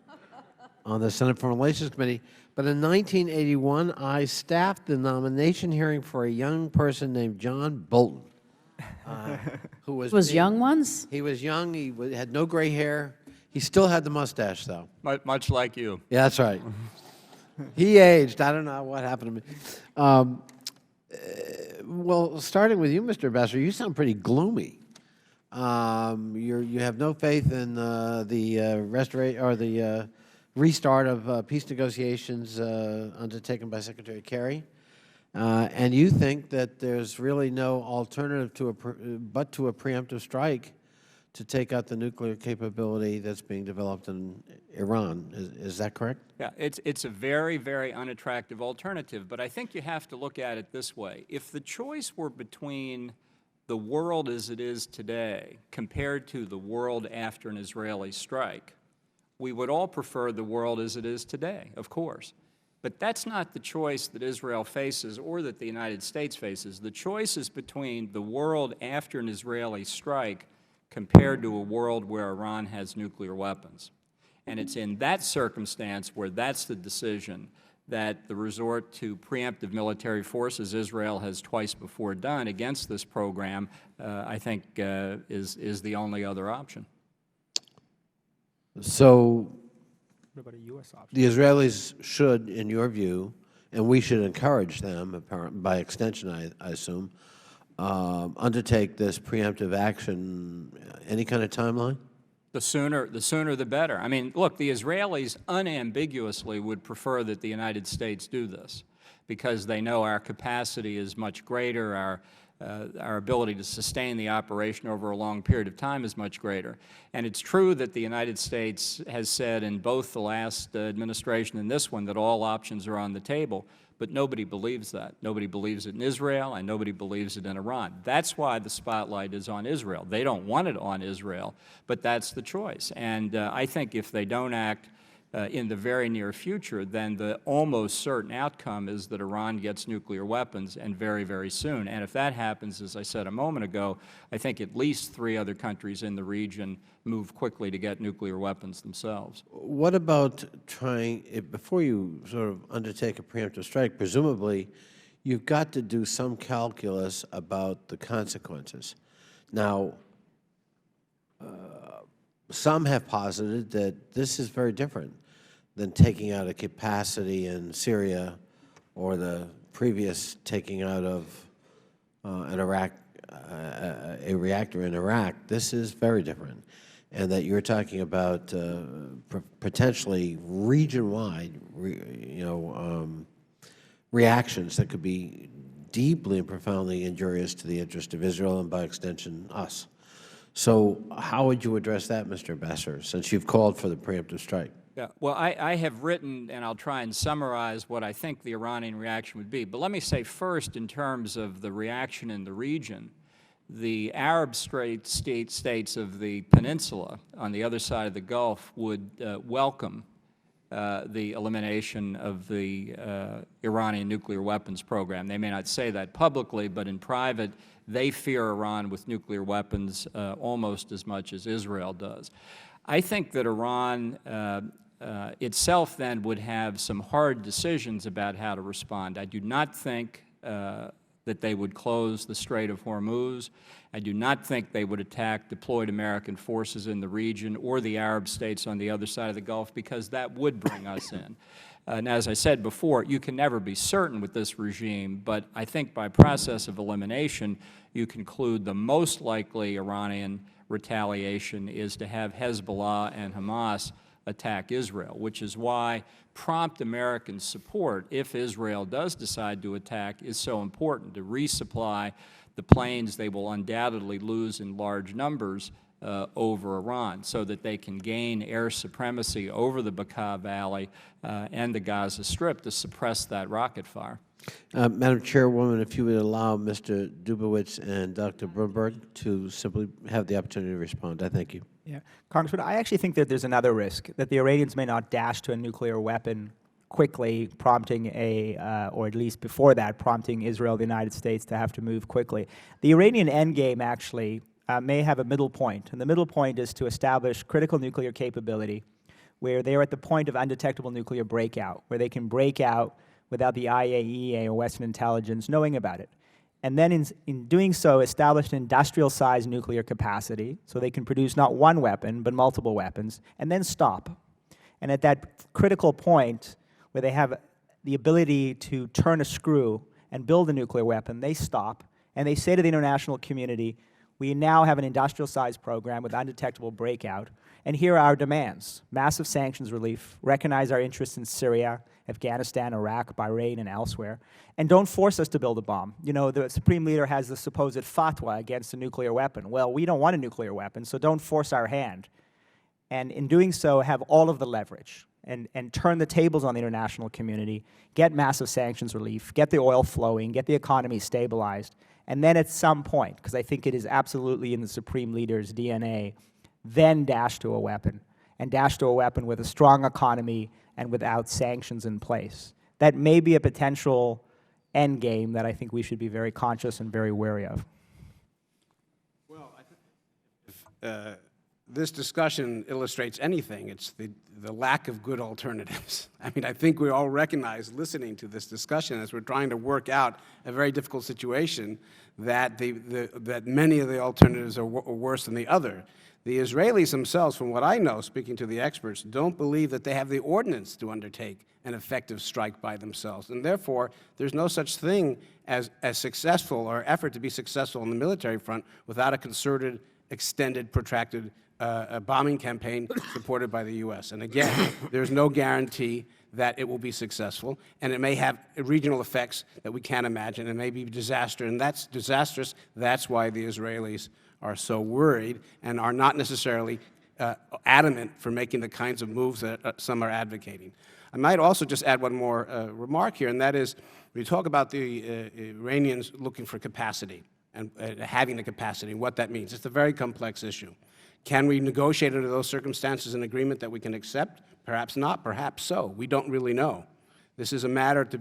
L: on the Senate Foreign Relations Committee, but in 1981, I staffed the nomination hearing for a young person named John Bolton, who was
A: young ones?
L: He was young. He had no gray hair. He still had the mustache, though.
F: Much like you.
L: Yeah, that's right. He aged. I don't know what happened to me. Well, starting with you, Mr. Ambassador, you sound pretty gloomy. You have no faith in the restart of peace negotiations undertaken by Secretary Kerry, and you think that there's really no alternative but to a preemptive strike to take out the nuclear capability that's being developed in Iran. Is that correct?
F: Yeah, it's a very, very unattractive alternative, but I think you have to look at it this way. If the choice were between the world as it is today compared to the world after an Israeli strike, we would all prefer the world as it is today, of course. But that's not the choice that Israel faces or that the United States faces. The choice is between the world after an Israeli strike compared to a world where Iran has nuclear weapons. And it's in that circumstance where that's the decision that the resort to preemptive military force, as Israel has twice before done against this program, I think is the only other option.
L: So
G: What about a U.S. option?
L: the Israelis should, in your view, and we should encourage them, by extension, I assume, undertake this preemptive action. Any kind of timeline?
F: The sooner the better. I mean, look, the Israelis unambiguously would prefer that the United States do this because they know our capacity is much greater, our ability to sustain the operation over a long period of time is much greater. And it's true that the United States has said in both the last administration and this one that all options are on the table, but nobody believes that. Nobody believes it in Israel, and nobody believes it in Iran. That's why the spotlight is on Israel. They don't want it on Israel, but that's the choice. And I think if they don't act in the very near future, then the almost certain outcome is that Iran gets nuclear weapons, and very, very soon. And if that happens, as I said a moment ago, I think at least 3 other countries in the region move quickly to get nuclear weapons themselves.
L: What about trying, before you sort of undertake a preemptive strike, presumably you've got to do some calculus about the consequences. Now, some have posited that this is very different than taking out a capacity in Syria or the previous taking out of a reactor in Iraq. This is very different, and that you're talking about potentially region-wide, reactions that could be deeply and profoundly injurious to the interest of Israel and, by extension, us. So how would you address that, Mr. Besser, since you've called for the preemptive strike?
F: Yeah, well, I have written, and I'll try and summarize what I think the Iranian reaction would be. But let me say first, in terms of the reaction in the region, the Arab states of the peninsula on the other side of the Gulf would welcome the elimination of the Iranian nuclear weapons program. They may not say that publicly, but in private, they fear Iran with nuclear weapons almost as much as Israel does. I think that Iran itself then would have some hard decisions about how to respond. I do not think that they would close the Strait of Hormuz. I do not think they would attack deployed American forces in the region or the Arab states on the other side of the Gulf, because that would bring us in. And as I said before, you can never be certain with this regime, but I think by process of elimination, you conclude the most likely Iranian retaliation is to have Hezbollah and Hamas attack Israel, which is why prompt American support, if Israel does decide to attack, is so important to resupply the planes they will undoubtedly lose in large numbers over Iran, so that they can gain air supremacy over the Bekaa Valley and the Gaza Strip to suppress that rocket fire.
L: Madam Chairwoman, if you would allow Mr. Dubowitz and Dr. Brumberg to simply have the opportunity to respond, I thank you.
G: Yeah, Congressman, I actually think that there's another risk, that the Iranians may not dash to a nuclear weapon quickly, prompting or at least before that, prompting Israel, the United States to have to move quickly. The Iranian endgame actually may have a middle point, and the middle point is to establish critical nuclear capability where they are at the point of undetectable nuclear breakout, where they can break out without the IAEA or Western intelligence knowing about it. And then in doing so, establish an industrial-sized nuclear capacity so they can produce not one weapon, but multiple weapons, and then stop. And at that critical point where they have the ability to turn a screw and build a nuclear weapon, they stop, and they say to the international community, we now have an industrial-sized program with undetectable breakout, and here are our demands: massive sanctions relief, recognize our interests in Syria, Afghanistan, Iraq, Bahrain, and elsewhere, and don't force us to build a bomb. You know, the Supreme Leader has the supposed fatwa against a nuclear weapon. Well, we don't want a nuclear weapon, so don't force our hand. And in doing so, have all of the leverage and turn the tables on the international community, get massive sanctions relief, get the oil flowing, get the economy stabilized, and then at some point, because I think it is absolutely in the Supreme Leader's DNA, then dash to a weapon, and dash to a weapon with a strong economy and without sanctions in place. That may be a potential end game that I think we should be very conscious and very wary of.
H: Well, this discussion illustrates anything. It's the lack of good alternatives. I mean, I think we all recognize, listening to this discussion as we're trying to work out a very difficult situation, that that many of the alternatives are worse than the other. The Israelis themselves, from what I know, speaking to the experts, don't believe that they have the ordnance to undertake an effective strike by themselves. And therefore, there's no such thing as successful or effort to be successful on the military front without a concerted, extended, protracted bombing campaign supported by the U.S. And again, there's no guarantee that it will be successful, and it may have regional effects that we can't imagine. It may be disastrous, and that's disastrous. That's why the Israelis are so worried and are not necessarily adamant for making the kinds of moves that some are advocating. I might also just add one more remark here, and that is, we talk about the Iranians looking for capacity and having the capacity, and what that means. It's a very complex issue. Can we negotiate under those circumstances an agreement that we can accept? Perhaps not, perhaps so. We don't really know. This is a matter to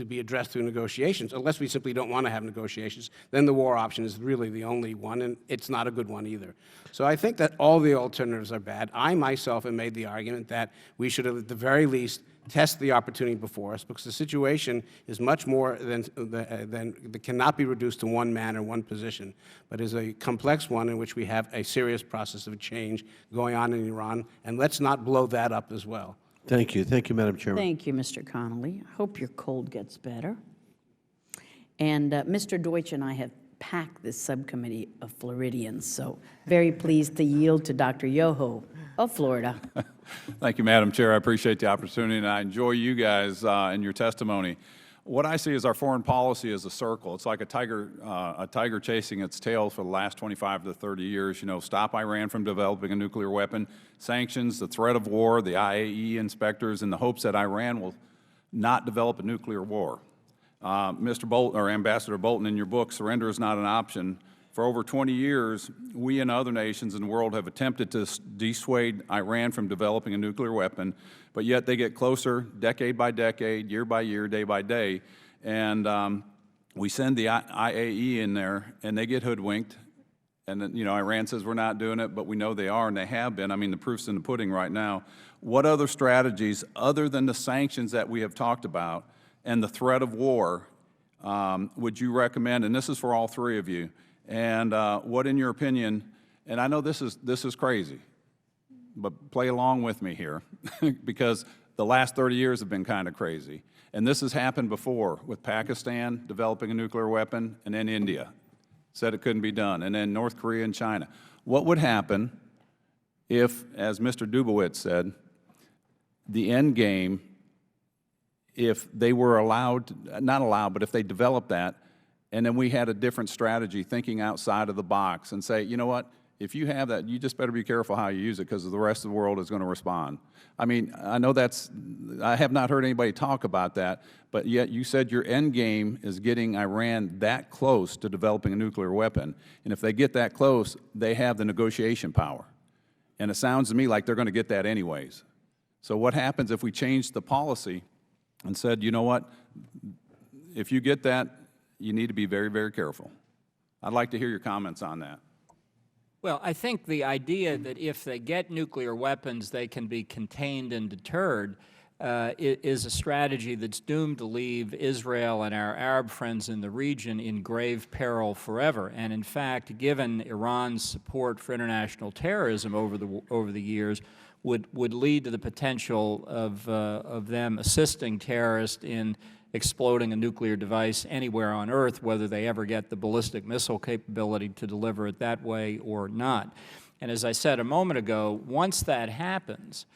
H: be addressed through negotiations. Unless we simply don't want to have negotiations, then the war option is really the only one, and it's not a good one either. So I think that all the alternatives are bad. I myself have made the argument that we should, at the very least, test the opportunity before us, because the situation is much more that cannot be reduced to one man or one position, but is a complex one in which we have a serious process of change going on in Iran, and let's not blow that up as well.
L: Thank you. Thank you, Madam Chairman.
A: Thank you, Mr. Connolly. I hope your cold gets better. And Mr. Deutsch and I have packed this subcommittee of Floridians, so very pleased to yield to Dr. Yoho of Florida.
M: Thank you, Madam Chair. I appreciate the opportunity, and I enjoy you guys and your testimony. What I see is our foreign policy as a circle. It's like a tiger chasing its tail for the last 25 to 30 years. You know, stop Iran from developing a nuclear weapon, sanctions, the threat of war, the IAEA inspectors, in the hopes that Iran will not develop a nuclear war. Mr. Bolton, or Ambassador Bolton, in your book, Surrender is Not an Option, for over 20 years, we and other nations in the world have attempted to dissuade Iran from developing a nuclear weapon, but yet they get closer decade by decade, year by year, day by day. And we send the IAEA in there, and they get hoodwinked. And then, you know, Iran says we're not doing it, but we know they are, and they have been. I mean, the proof's in the pudding right now. What other strategies, other than the sanctions that we have talked about and the threat of war, would you recommend? And this is for all three of you. And what, in your opinion, and I know this is crazy, but play along with me here, because the last 30 years have been kind of crazy. And this has happened before with Pakistan developing a nuclear weapon, and then India said it couldn't be done, and then North Korea and China. What would happen if, as Mr. Dubowitz said, the end game, if they were allowed, not allowed, but if they developed that, and then we had a different strategy, thinking outside of the box, and say, you know what, if you have that, you just better be careful how you use it, because the rest of the world is going to respond. I mean, I know I have not heard anybody talk about that, but yet you said your end game is getting Iran that close to developing a nuclear weapon. And if they get that close, they have the negotiation power. And it sounds to me like they're going to get that anyways. So what happens if we change the policy and said, you know what, if you get that, you need to be very, very careful? I'd like to hear your comments on that.
F: Well, I think the idea that if they get nuclear weapons, they can be contained and deterred is a strategy that's doomed to leave Israel and our Arab friends in the region in grave peril forever. And in fact, given Iran's support for international terrorism over the years, would lead to the potential of them assisting terrorists in exploding a nuclear device anywhere on Earth, whether they ever get the ballistic missile capability to deliver it that way or not. And as I said a moment ago, once that happens,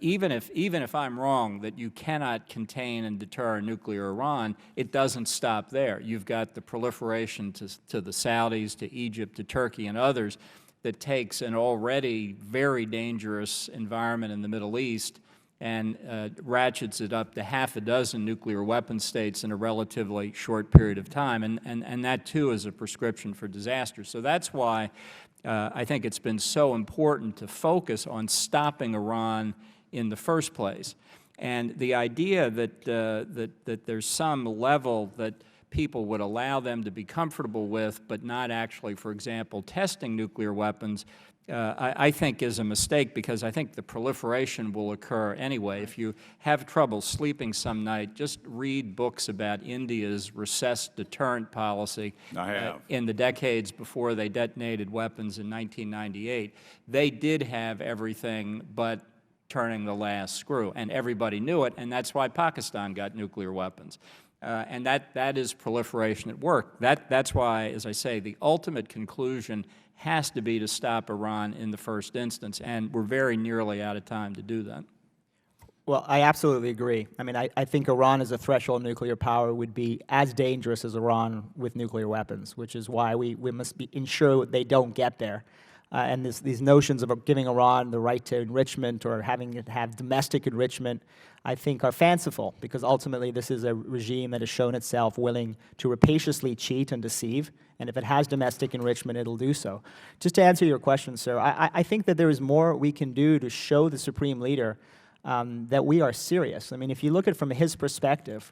F: even if I'm wrong that you cannot contain and deter a nuclear Iran, it doesn't stop there. You've got the proliferation to the Saudis, to Egypt, to Turkey, and others that takes an already very dangerous environment in the Middle East and ratchets it up to half a dozen nuclear weapon states in a relatively short period of time. And that, too, is a prescription for disaster. So that's why I think it's been so important to focus on stopping Iran in the first place. And the idea that there's some level that people would allow them to be comfortable with, but not actually, for example, testing nuclear weapons, I think is a mistake, because I think the proliferation will occur anyway. If you have trouble sleeping some night, just read books about India's recessed deterrent policy. In the decades before they detonated weapons in 1998. They did have everything but turning the last screw, and everybody knew it, and that's why Pakistan got nuclear weapons. And that is proliferation at work. That's why, as I say, the ultimate conclusion has to be to stop Iran in the first instance, and we're very nearly out of time to do that.
G: Well, I absolutely agree. I mean, I think Iran as a threshold nuclear power would be as dangerous as Iran with nuclear weapons, which is why we must ensure they don't get there. And these notions of giving Iran the right to enrichment or having it have domestic enrichment, I think are fanciful, because ultimately this is a regime that has shown itself willing to rapaciously cheat and deceive, and if it has domestic enrichment, it'll do so. Just to answer your question, sir, I think that there is more we can do to show the Supreme Leader that we are serious. I mean, if you look at it from his perspective,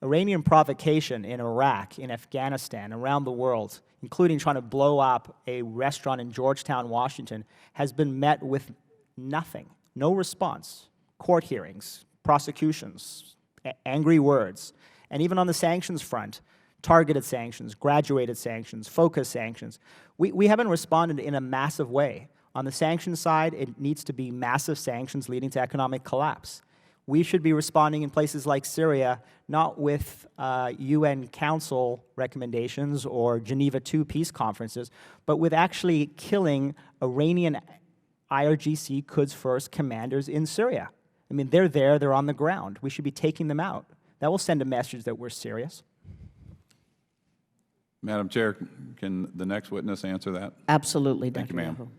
G: Iranian provocation in Iraq, in Afghanistan, around the world, including trying to blow up a restaurant in Georgetown, Washington, has been met with nothing, no response, court hearings, prosecutions, angry words, and even on the sanctions front, targeted sanctions, graduated sanctions, focused sanctions. We haven't responded in a massive way. On the sanctions side, it needs to be massive sanctions leading to economic collapse. We should be responding in places like Syria, not with UN Council recommendations or Geneva II peace conferences, but with actually killing Iranian IRGC Quds First commanders in Syria. I mean, they're there, they're on the ground. We should be taking them out. That will send a message that we're serious.
M: Madam Chair, can the next witness answer that?
A: Absolutely, Dr.
M: Thank you, ma'am.
A: Yahoo.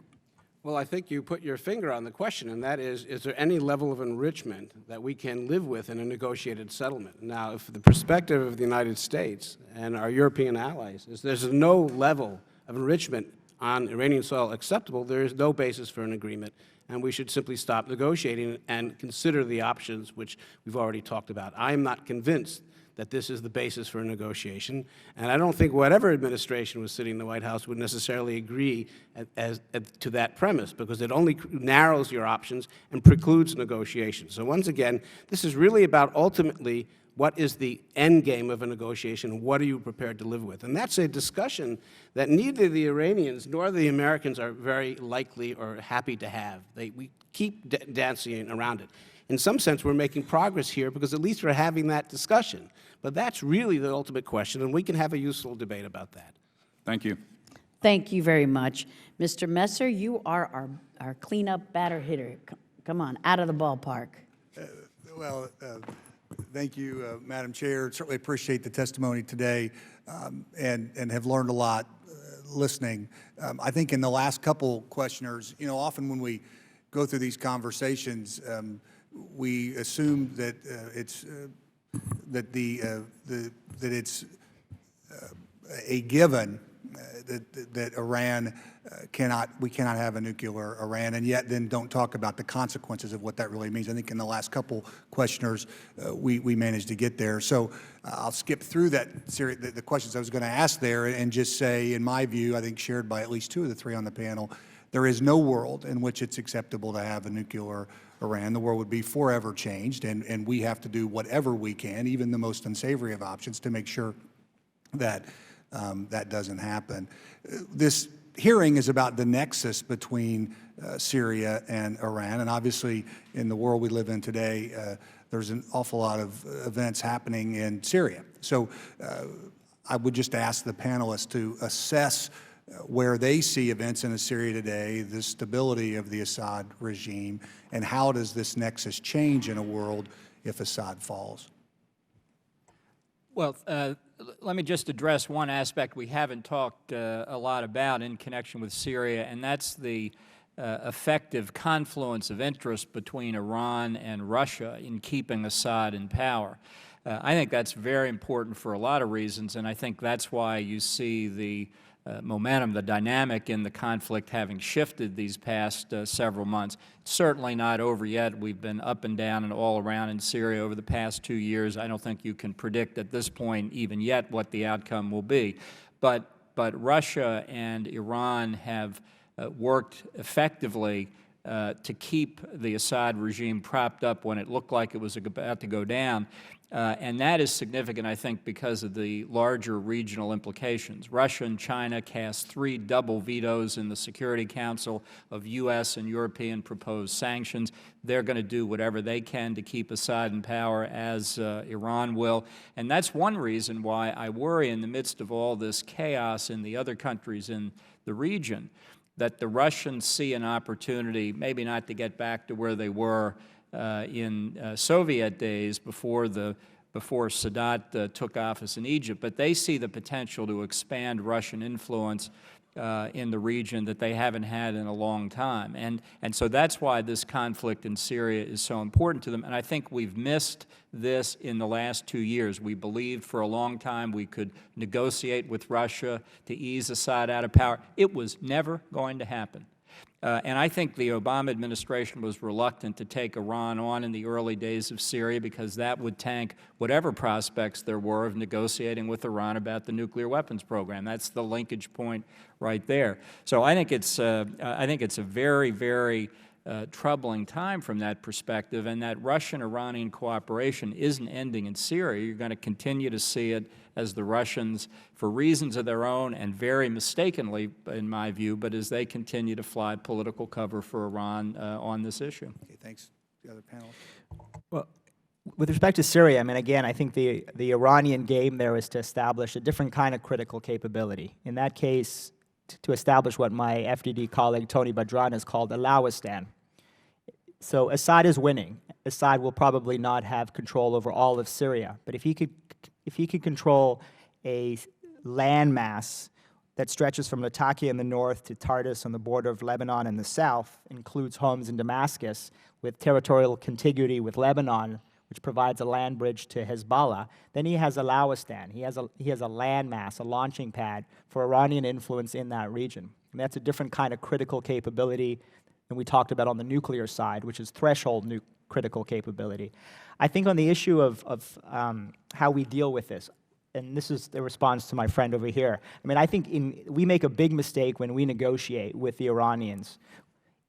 H: Well, I think you put your finger on the question, and that is there any level of enrichment that we can live with in a negotiated settlement? Now, if the perspective of the United States and our European allies is there's no level of enrichment on Iranian soil acceptable, there is no basis for an agreement, and we should simply stop negotiating and consider the options which we've already talked about. I am not convinced that this is the basis for a negotiation, and I don't think whatever administration was sitting in the White House would necessarily agree to that premise, because it only narrows your options and precludes negotiations. So once again, this is really about ultimately what is the end game of a negotiation, what are you prepared to live with? And that's a discussion that neither the Iranians nor the Americans are very likely or happy to have. We keep dancing around it. In some sense, we're making progress here because at least we're having that discussion. But that's really the ultimate question, and we can have a useful debate about that.
M: Thank you.
A: Thank you very much. Mr. Messer, you are our cleanup batter hitter. Come on, out of the ballpark.
N: Thank you, Madam Chair. Certainly appreciate the testimony today and have learned a lot listening. I think in the last couple questioners, you know, often when we go through these conversations, we assume that it's a given that Iran we cannot have a nuclear Iran, and yet then don't talk about the consequences of what that really means. I think in the last couple questioners, we managed to get there. So I'll skip through the questions I was going to ask there and just say, in my view, I think shared by at least two of the three on the panel, there is no world in which it's acceptable to have a nuclear Iran. The world would be forever changed, and we have to do whatever we can, even the most unsavory of options, to make sure that that doesn't happen. This hearing is about the nexus between Syria and Iran, and obviously in the world we live in today, there's an awful lot of events happening in Syria. So I would just ask the panelists to assess where they see events in Syria today, the stability of the Assad regime, and how does this nexus change in a world if Assad falls?
F: Well, let me just address one aspect we haven't talked a lot about in connection with Syria, and that's the effective confluence of interest between Iran and Russia in keeping Assad in power. I think that's very important for a lot of reasons, and I think that's why you see the momentum, the dynamic in the conflict having shifted these past several months. It's certainly not over yet. We've been up and down and all around in Syria over the past 2 years. I don't think you can predict at this point even yet what the outcome will be. But Russia and Iran have worked effectively to keep the Assad regime propped up when it looked like it was about to go down. And that is significant, I think, because of the larger regional implications. Russia and China cast 3 double vetoes in the Security Council of U.S. and European proposed sanctions. They're going to do whatever they can to keep Assad in power, as Iran will. And that's one reason why I worry, in the midst of all this chaos in the other countries in the region, that the Russians see an opportunity, maybe not to get back to where they were in Soviet days before Sadat took office in Egypt, but they see the potential to expand Russian influence in the region that they haven't had in a long time. And so that's why this conflict in Syria is so important to them. And I think we've missed this in the last 2 years. We believed for a long time we could negotiate with Russia to ease Assad out of power. It was never going to happen. And I think the Obama administration was reluctant to take Iran on in the early days of Syria because that would tank whatever prospects there were of negotiating with Iran about the nuclear weapons program. That's the linkage point right there. So I think it's a very, very troubling time from that perspective, and that Russian-Iranian cooperation isn't ending in Syria. You're going to continue to see it as the Russians, for reasons of their own and very mistakenly, in my view, but as they continue to fly political cover for Iran on this issue.
N: Okay, thanks. The other panelists.
G: Well, with respect to Syria, I mean, again, I think the Iranian game there is to establish a different kind of critical capability. In that case, to establish what my FDD colleague Tony Badran has called Allawistan. So Assad is winning. Assad will probably not have control over all of Syria, but if he could control a landmass that stretches from Latakia in the north to Tartus on the border of Lebanon in the south, includes Homs in Damascus, with territorial contiguity with Lebanon, which provides a land bridge to Hezbollah, then he has Allawistan. He has a landmass, a launching pad for Iranian influence in that region. And that's a different kind of critical capability than we talked about on the nuclear side, which is threshold critical capability. I think on the issue of how we deal with this, and this is the response to my friend over here, I mean, I think we make a big mistake when we negotiate with the Iranians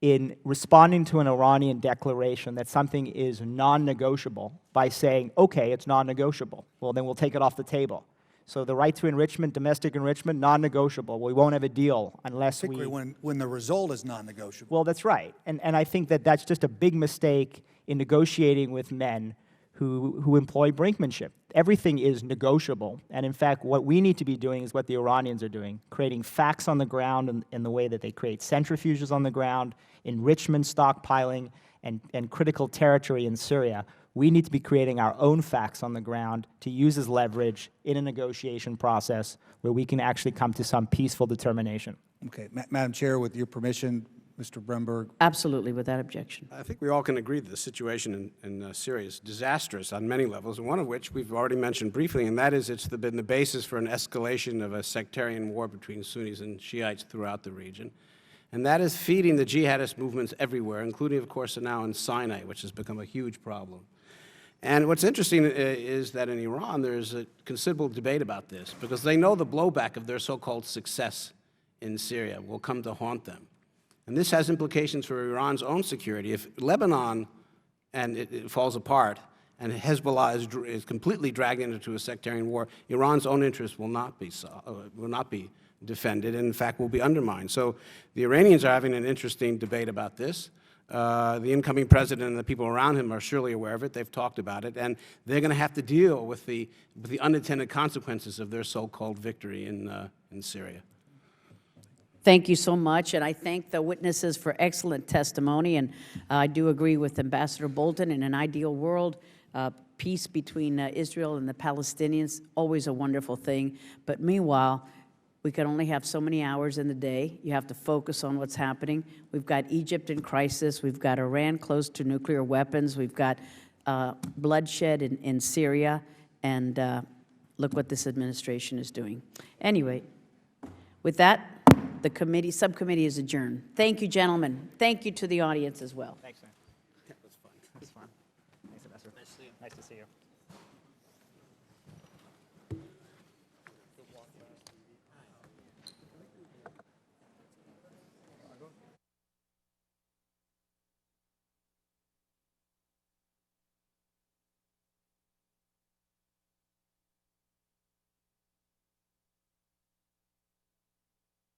G: in responding to an Iranian declaration that something is non-negotiable by saying, okay, it's non-negotiable. Well, then we'll take it off the table. So the right to enrichment, domestic enrichment, non-negotiable. We won't have a deal unless
N: Particularly when the result is non-negotiable.
G: Well, that's right. And I think that that's just a big mistake in negotiating with men who employ brinkmanship. Everything is negotiable. And in fact, what we need to be doing is what the Iranians are doing, creating facts on the ground in the way that they create centrifuges on the ground, enrichment stockpiling, and critical territory in Syria. We need to be creating our own facts on the ground to use as leverage in a negotiation process where we can actually come to some peaceful determination.
N: Okay, Madam Chair, with your permission, Mr. Bremberg.
A: Absolutely, without objection.
H: I think we all can agree that the situation in Syria is disastrous on many levels, and one of which we've already mentioned briefly, and that is it's been the basis for an escalation of a sectarian war between Sunnis and Shiites throughout the region. And that is feeding the jihadist movements everywhere, including, of course, now in Sinai, which has become a huge problem. And what's interesting is that in Iran, there's a considerable debate about this, because they know the blowback of their so-called success in Syria will come to haunt them. And this has implications for Iran's own security. If Lebanon and it falls apart and Hezbollah is completely dragged into a sectarian war, Iran's own interests will not be defended, and in fact will be undermined. So the Iranians are having an interesting debate about this. The incoming president and the people around him are surely aware of it. They've talked about it, and they're going to have to deal with the unintended consequences of their so-called victory in Syria.
A: Thank you so much, and I thank the witnesses for excellent testimony, and I do agree with Ambassador Bolton. In an ideal world, peace between Israel and the Palestinians, always a wonderful thing, but meanwhile, we can only have so many hours in the day. You have to focus on what's happening. We've got Egypt in crisis. We've got Iran close to nuclear weapons. We've got bloodshed in Syria, and look what this administration is doing. Anyway, With that, the subcommittee is adjourned. Thank you, gentlemen. Thank you to the audience as well.
G: Thanks, man. That was fun. That was fun. Thanks, Professor. Nice to see you.